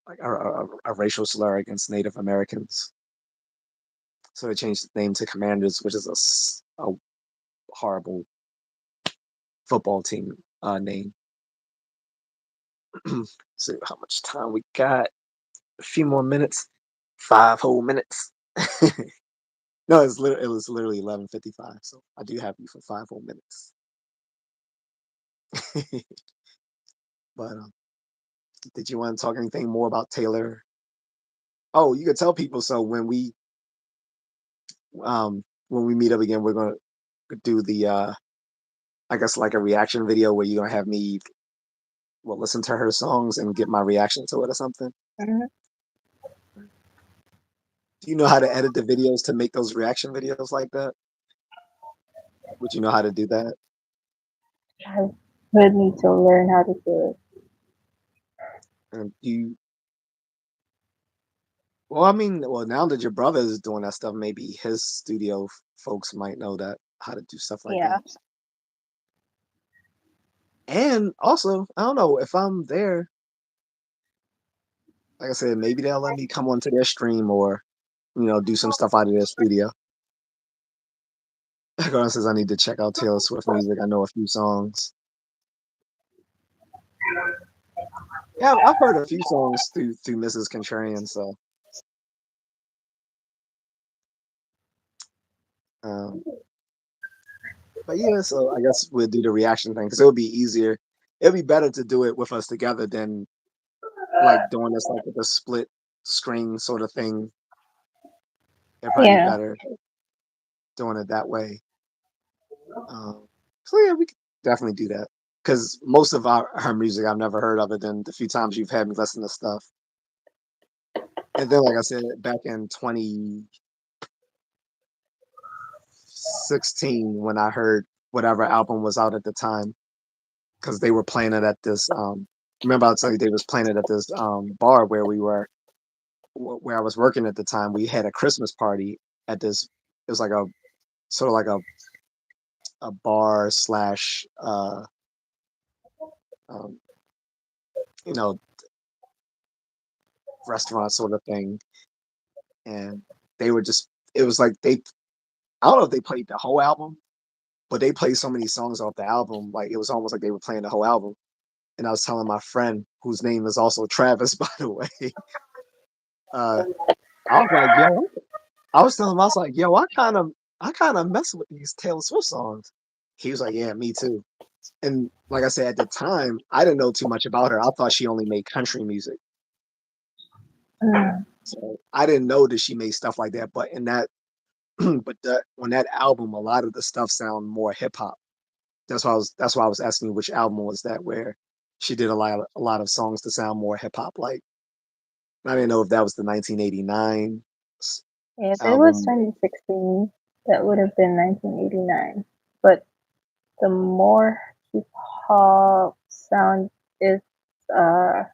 like a racial slur against Native Americans. So they changed the name to Commanders, which is a horrible football team name. See how much time we got. A few more minutes. 5 whole minutes. No, it was literally 11:55. So I do have you for 5 whole minutes. But did you want to talk anything more about Taylor? Oh, you could tell people. So when we meet up again, we're gonna do the I guess like a reaction video where you're gonna have me listen to her songs and get my reaction to it or something. Mhm. Do you know how to edit the videos to make those reaction videos like that? Would you know how to do that? I would need to learn how to do it. And you, well, I mean, well, now that your brother is doing that stuff, maybe his studio folks might know that how to do stuff like Yeah. that. And also, I don't know if I'm there. Like I said, maybe they'll let me come onto their stream or do some stuff out of their studio. Garden says I need to check out Taylor Swift music. I know a few songs. Yeah, I've heard a few songs through Mrs. Contrarian. So, um, but yeah, so I guess we'll do the reaction thing because it'll be easier. It'll be better to do it with us together than like doing this like with a split screen sort of thing. It'd probably be Yeah. better doing it that way. So yeah, we could definitely do that because most of her music I've never heard other than the few times you've had me listen to stuff. And then, like I said, back in 2016, when I heard whatever album was out at the time, because they were playing it at this. Remember, I'll tell you, they was playing it at this bar where I was working at the time. We had a Christmas party at this. It was like a sort of like a bar slash um, you know restaurant sort of thing, and they were just. It was like they. I don't know if they played the whole album, but they played so many songs off the album, like it was almost like they were playing the whole album. And I was telling my friend, whose name is also Travis, by the way, uh, I was like, yo, I was telling him, I was like, yo, I kind of mess with these Taylor Swift songs. He was like, yeah, me too. And like I said, at the time, I didn't know too much about her. I thought she only made country music. Mm. So I didn't know that she made stuff like that. But in that, on that album, a lot of the stuff sound more hip hop. That's why I was asking you which album was that where she did a lot of songs to sound more hip hop like. I didn't know if that was the 1989 If it was album. 2016, that would have been 1989. But the more hip hop sound is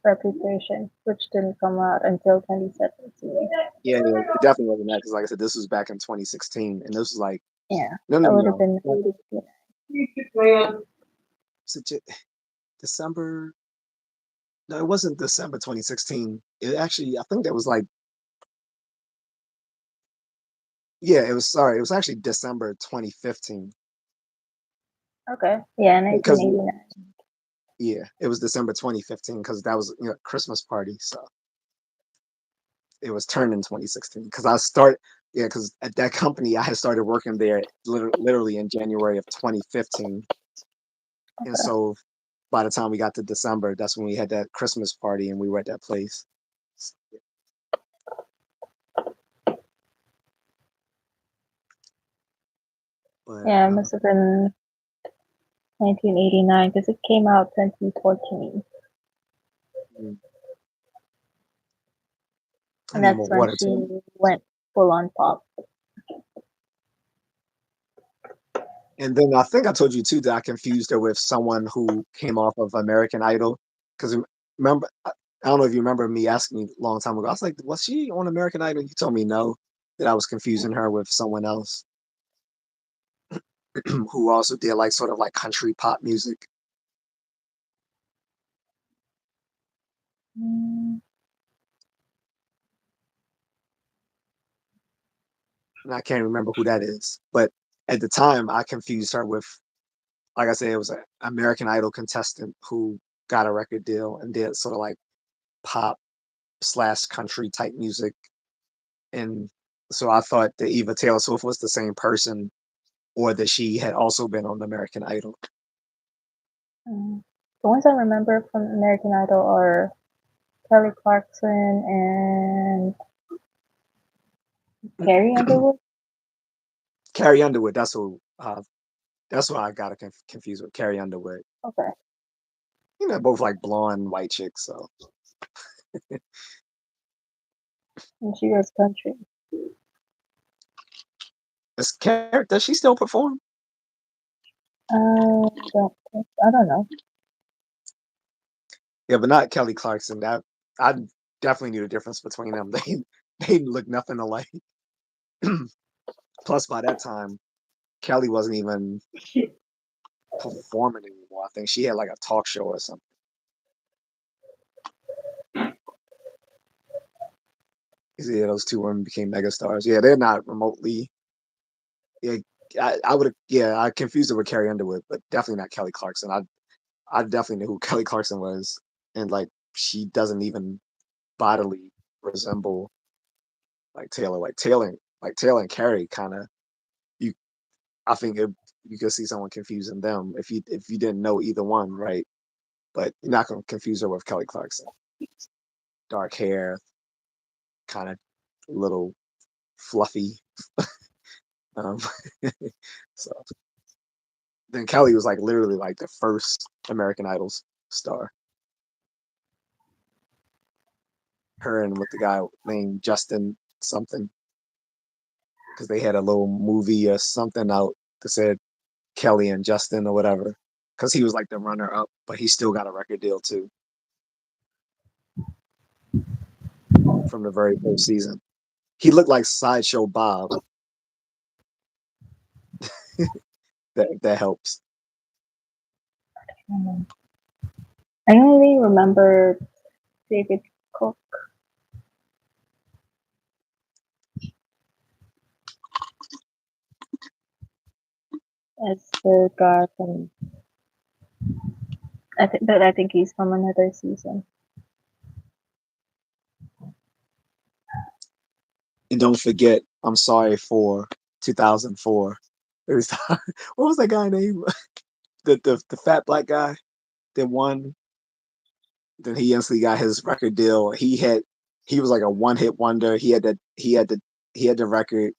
Reputation, which didn't come out until 2017. Yeah, yeah, it definitely wasn't that because, like I said, this was back in 2016, and this was like Yeah, no, no, that would have no. been Was 1989. it December? No, it wasn't December 2016. It actually, I think that was like, yeah, it was. Sorry, it was actually December 2015 Okay, yeah, because 1989. yeah, it was December 2015 because that was Christmas party. So it was turned in 2016 because I started. Yeah, because at that company I had started working there literally in January of 2015, and Okay. so by the time we got to December, that's when we had that Christmas party and we were at that place. But Yeah, it must have been 1989 because it came out 2014, mm, I and need more that's when water she too. went full on pop. And then I think I told you too that I confused her with someone who came off of American Idol. Because remember, I don't know if you remember me asking you a long time ago. I was like, was she on American Idol? You told me no, that I was confusing her with someone else who also did like sort of like country pop music. Mm, And I can't remember who that is. But at the time, I confused her with, like I said, it was an American Idol contestant who got a record deal and did sort of like pop slash country type music. And so I thought that Eva Taylor Swift was the same person or that she had also been on American Idol. mm. The ones I remember from American Idol are Kelly Clarkson and Carrie Underwood. Carrie Underwood, that's what I got confused with. Carrie Underwood. Okay. You know, both like blonde white chicks. So And she was country. does she still perform? I don't know. Yeah, but not Kelly Clarkson. That I definitely knew the difference between them. They look nothing alike. Plus, by that time, Kelly wasn't even performing anymore. I think she had like a talk show or something. Yeah, those two women became megastars. Yeah, they're not remotely. Yeah, I would have. Yeah, I confused it with Carrie Underwood, but definitely not Kelly Clarkson. I definitely knew who Kelly Clarkson was, and like she doesn't even bodily resemble like Taylor. Like Taylor and Carrie kind of you. I think you could see someone confusing them if you didn't know either one, right? But you're not gonna confuse her with Kelly Clarkson. Dark hair, kind of little fluffy. Um, so then Kelly was like literally like the first American Idol star. Her and with the guy named Justin something because they had a little movie or something out that said Kelly and Justin or whatever. Because he was like the runner up, but he still got a record deal too from the very first season. He looked like Sideshow Bob. That helps. I only remember David Cook as the guy from. I think he's from another season. And don't forget, I'm sorry for 2004. There's what was that guy name? The fat black guy that won. Then he instantly got his record deal. He was like a one hit wonder. He had the record,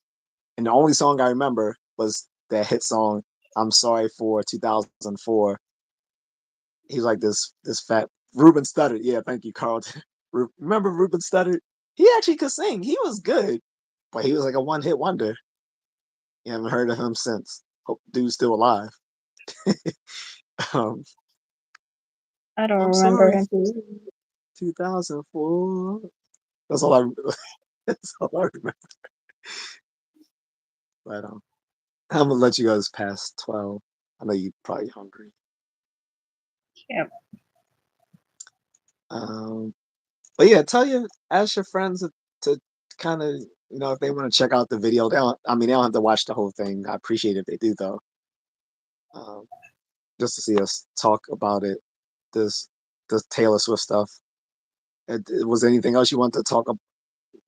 and the only song I remember was that hit song. I'm sorry for 2004. He's like this fat Ruben Studdard. Yeah, thank you, Carl. Remember Ruben Studdard? He actually could sing. He was good, but he was like a one hit wonder. You haven't heard of him since. Hope dude's still alive. um, I don't I'm remember sorry him. for 2004. That's all I. That's all I remember. But I'm gonna let you guys past 12. I know you're probably hungry. Yeah. Um, but yeah, ask your friends to kind of, if they want to check out the video. They don't. I mean, they don't have to watch the whole thing. I appreciate if they do though. Um, just to see us talk about it. This this Taylor Swift stuff. Was there anything else you want to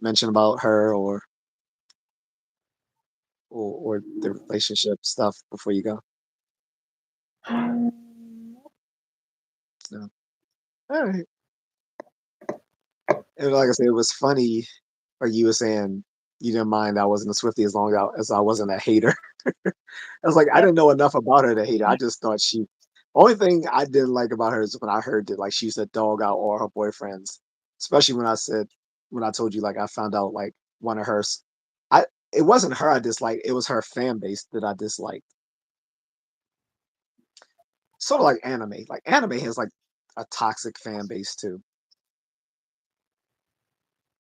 mention about her or the relationship stuff before you go? Mm, No. All right. And like I said, it was funny. Or you were saying you didn't mind I wasn't a Swiftie as long as I wasn't a hater. I was like, I yep. didn't know enough about her to hate her. I just thought only thing I didn't like about her is when I heard that like she used to dog out all her boyfriends, especially when I told you like I found out like one of her, I it wasn't her I disliked, it was her fan base that I disliked. sort of like anime. Like anime has like a toxic fan base too,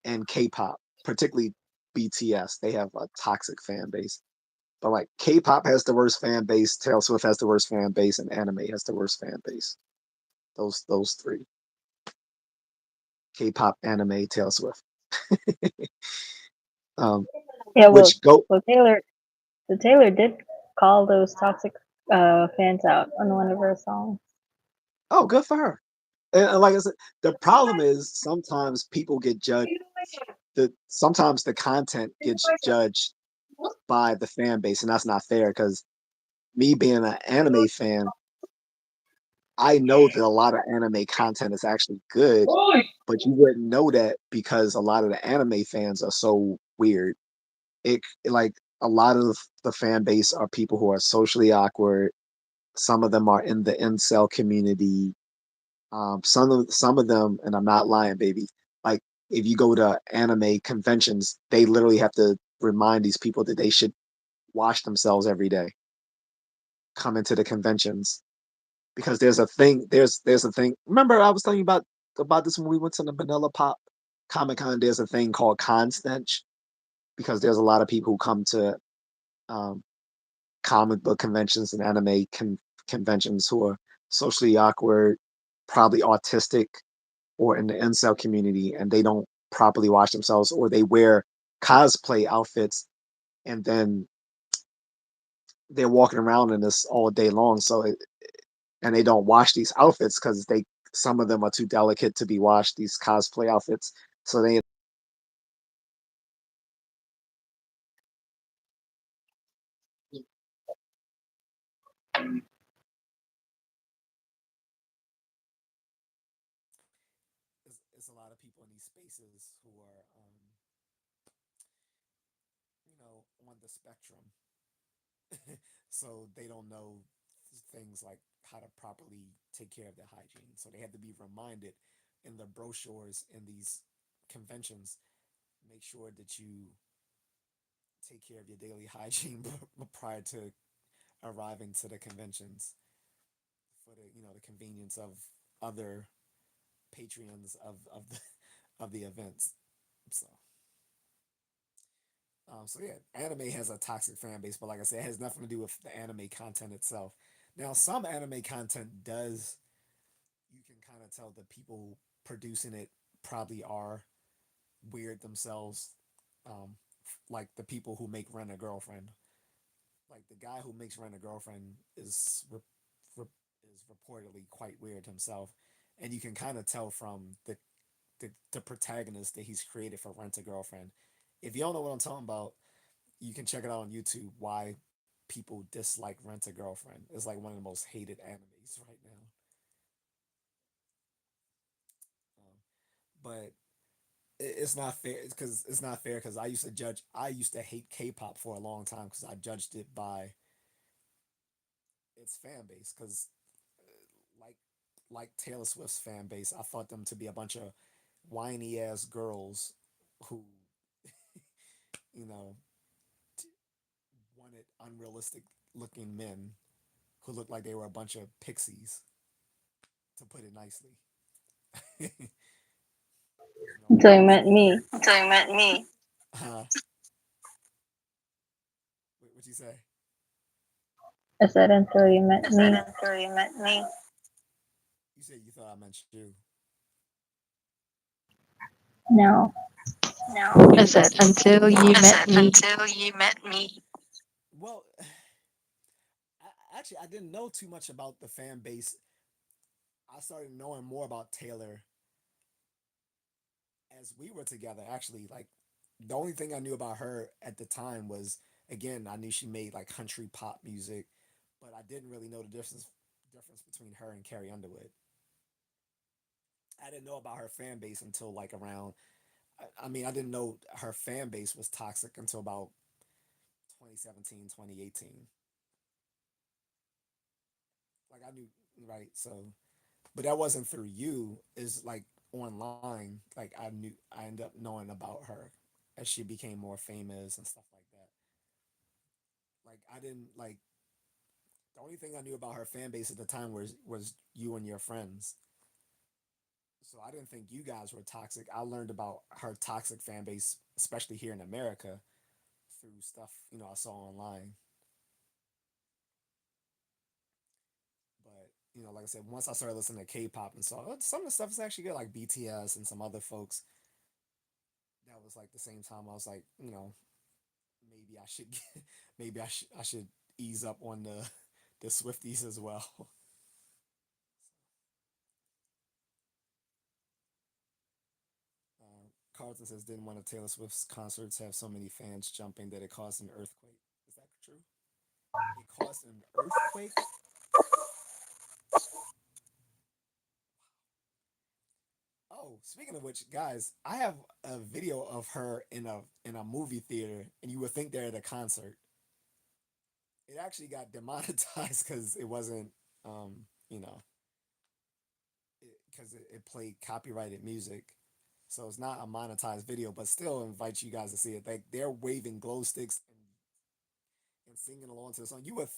and K-pop, particularly BTS, they have a toxic fan base. But like K-pop has the worst fan base, Taylor Swift has the worst fan base, and anime has the worst fan base. Those three: K-pop, anime, Taylor Swift. um, Yeah, well, which go well, Taylor did call those toxic fans out on one of her songs. oh, good for her. And like I said, the problem is sometimes people get judged. Sometimes the content gets judged by the fan base, and that's not fair. Because me being an anime fan, I know that a lot of anime content is actually good, but you wouldn't know that because a lot of the anime fans are so weird. It like a lot of the fan base are people who are socially awkward. Some of them are in the incel community. Some of them, and I'm not lying, baby. Like if you go to anime conventions, they literally have to remind these people that they should wash themselves every day. Come into the conventions because there's a thing. There's a thing. Remember, I was telling you about this when we went to the Manila Pop Comic Con. There's a thing called con stench because there's a lot of people who come to um, comic book conventions and anime conventions who are socially awkward, probably autistic, or in the incel community, and they don't properly wash themselves, or they wear cosplay outfits, and then they're walking around in this all day long. And they don't wash these outfits because they some of them are too delicate to be washed. These cosplay outfits, so they it's a lot of people in these spaces who are on the spectrum. So they don't know things like how to properly take care of their hygiene. So they have to be reminded in the brochures in these conventions. Make sure that you take care of your daily hygiene prior to arriving to the conventions for the convenience of other patrons of the of the events. So so yeah, anime has a toxic fan base, but like I said, it has nothing to do with the anime content itself. Now, some anime content does, you can kind of tell the people producing it probably are weird themselves, like the people who make Rent a Girlfriend. Like the guy who makes Rent a Girlfriend re- is reportedly quite weird himself, and you can kind of tell from the protagonist that he's created for Rent a Girlfriend. If you don't know what I'm talking about, you can check it out on YouTube. Why people dislike Rent a Girlfriend? It's like one of the most hated animes right now. Um, but it's not fair because it's not fair because I used to hate K-pop for a long time because I judged it by its fan base because like Taylor Swift's fan base, I thought them to be a bunch of whiny ass girls who you know t- wanted unrealistic looking men who looked like they were a bunch of pixies, to put it nicely. Until you Pixies. met me. Until you met me. What you say? I said until you met I said me. until you met me. You said you thought I meant you. No. No. I said, until you I met said me. until you met me. Well, actually, I didn't know too much about the fan base. I started knowing more about Taylor as we were together. Actually, like the only thing I knew about her at the time was, again, I knew she made like country pop music, but I didn't really know the difference between her and Carrie Underwood. I didn't know about her fan base until like around. I mean, I didn't know her fan base was toxic until about 2017, 2018. Like I knew, right? So, but that wasn't through you. Is like online. Like I ended up knowing about her as she became more famous and stuff like that. Like I didn't like. The only thing I knew about her fan base at the time was you and your friends. So I didn't think you guys were toxic. I learned about her toxic fan base, especially here in America, through stuff I saw online. But like I said, once I started listening to K-pop and saw some of the stuff is actually good, like BTS and some other folks. That was like the same time I was like, maybe I should maybe I should ease up on the Swifties as well. Carlton says, didn't one of Taylor Swift's concerts have so many fans jumping that it caused an earthquake? Is that true? It caused an earthquake? Oh, speaking of which, guys, I have a video of her in a movie theater, and you would think they're at a concert. It actually got demonetized because it wasn't, um, you know, because it played copyrighted music. So it's not a monetized video, but still invites you guys to see it. Like they're waving glow sticks and singing along to the song. You wouldn't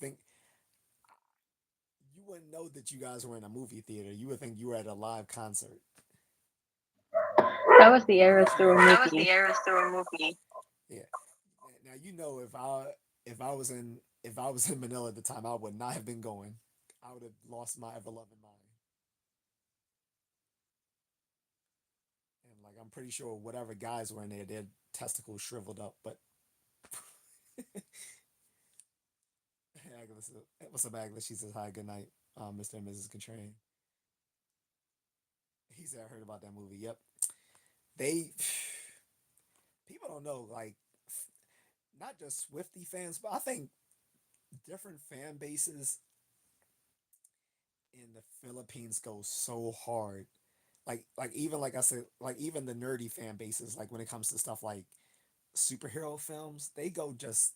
know that you guys were in a movie theater. You would think you were at a live concert. That was the Eras Tour That was movie. the Eras Tour movie. Yeah. Now if I was in Manila at the time, I would not have been going. I would have lost my ever loving mind. And like I'm pretty sure whatever guys were in there, their testicles shriveled up. But Agnes, what's up, Agnes? She says hi, good night, Mr. and Mrs. Contrarian. He said I heard about that movie. Yep, they people don't know like not just Swifty fans, but I think different fan bases in the Philippines go so hard. Like even like I said, like even the nerdy fan bases, like when it comes to stuff like superhero films, they go just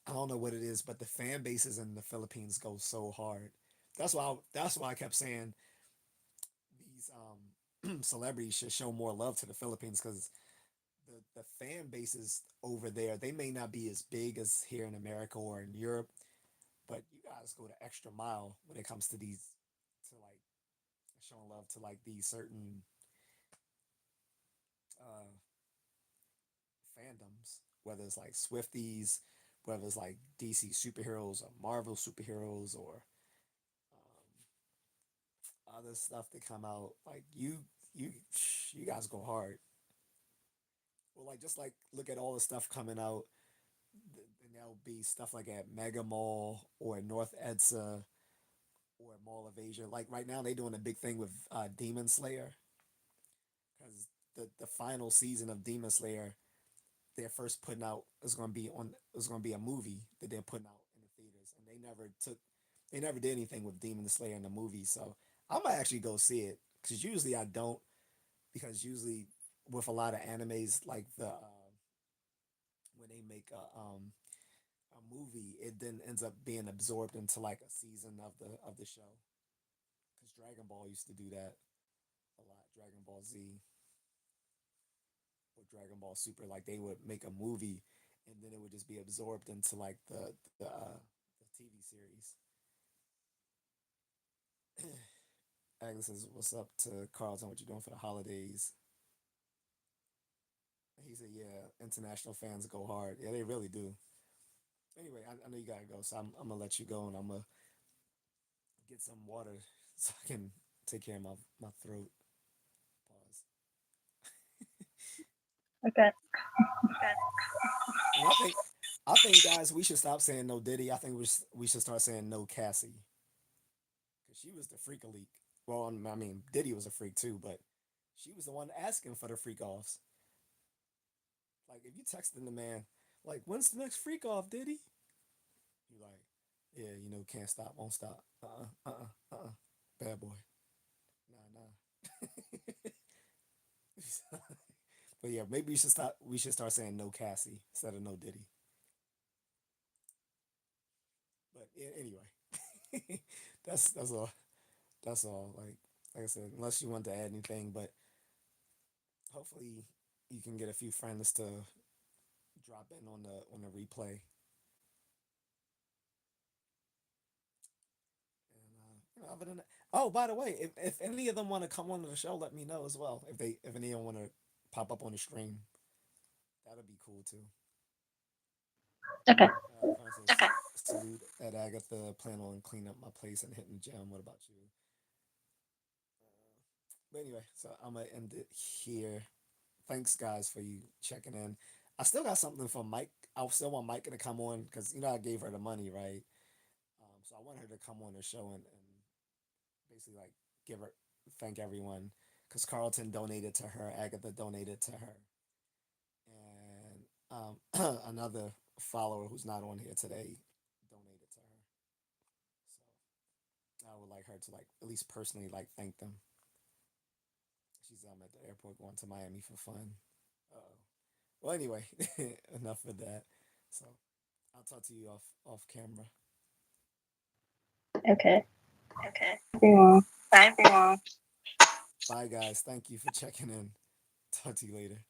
I don't know what it is, but the fan bases in the Philippines go so hard. That's why I kept saying these celebrities should show more love to the Philippines because the fan bases over there they may not be as big as here in America or in Europe, but you guys go the extra mile when it comes to these to like showing love to like these certain uh, fandoms, whether it's like Swifties, whether it's like DC superheroes or Marvel superheroes or other stuff that come out. Like you, you guys go hard. Well, like just like look at all the stuff coming out, and there'll be stuff like at Mega Mall or North EDSA or Mall of Asia. Like right now, they doing a big thing with Demon Slayer because the final season of Demon Slayer they're first putting out is going to be a movie that they're putting out in the theaters, and they never did anything with Demon Slayer in the movie, so I might actually go see it because usually I don't because usually with a lot of animes like the when they make a movie, it then ends up being absorbed into like a season of the show because Dragon Ball used to do that a lot. Dragon Ball Z or Dragon Ball Super, like they would make a movie and then it would just be absorbed into like the TV series. Agnes says, "What's up to Carlton? What you doing for the holidays?" He said, "Yeah, international fans go hard. Yeah, they really do." Anyway, I know you gotta go, so I'm gonna let you go and I'm gonna get some water so I can take care of my throat. Pause. Okay. Okay. And I think guys, we should stop saying no Diddy. I think we should start saying no Cassie because she was the freak leak. Well, I mean Diddy was a freak too, but she was the one asking for the freak offs. Like if you texting the man, like when's the next freak off, Diddy? You like, yeah, can't stop, won't stop. Bad boy. Nah. But yeah, maybe we should stop. We should start saying no Cassie instead of no Diddy. But anyway, that's all. That's all. Like I said, unless you want to add anything, but hopefully you can get a few friends to drop in on the replay. Other than that, oh, by the way, if any of them want to come on to the show, let me know as well. If any of them want to pop up on the stream, that'd be cool too. Okay. For instance, okay. Salute at Agatha. Plan on cleaning up my place and hitting the gym. What about you? But anyway, so I'm gonna end it here. Thanks, guys, for you checking in. I still got something from Mike. I still want Mike to come on because I gave her the money, right? So I want her to come on the show and basically like give her thank everyone because Carlton donated to her, Agatha donated to her, and another follower who's not on here today donated to her. So I would like her to like at least personally like thank them. She's at the airport going to Miami for fun. Uh-oh. Well, anyway, enough of that. So I'll talk to you off camera. Okay. Okay. Everyone. Bye, everyone. Bye, guys. Thank you for checking in. Talk to you later.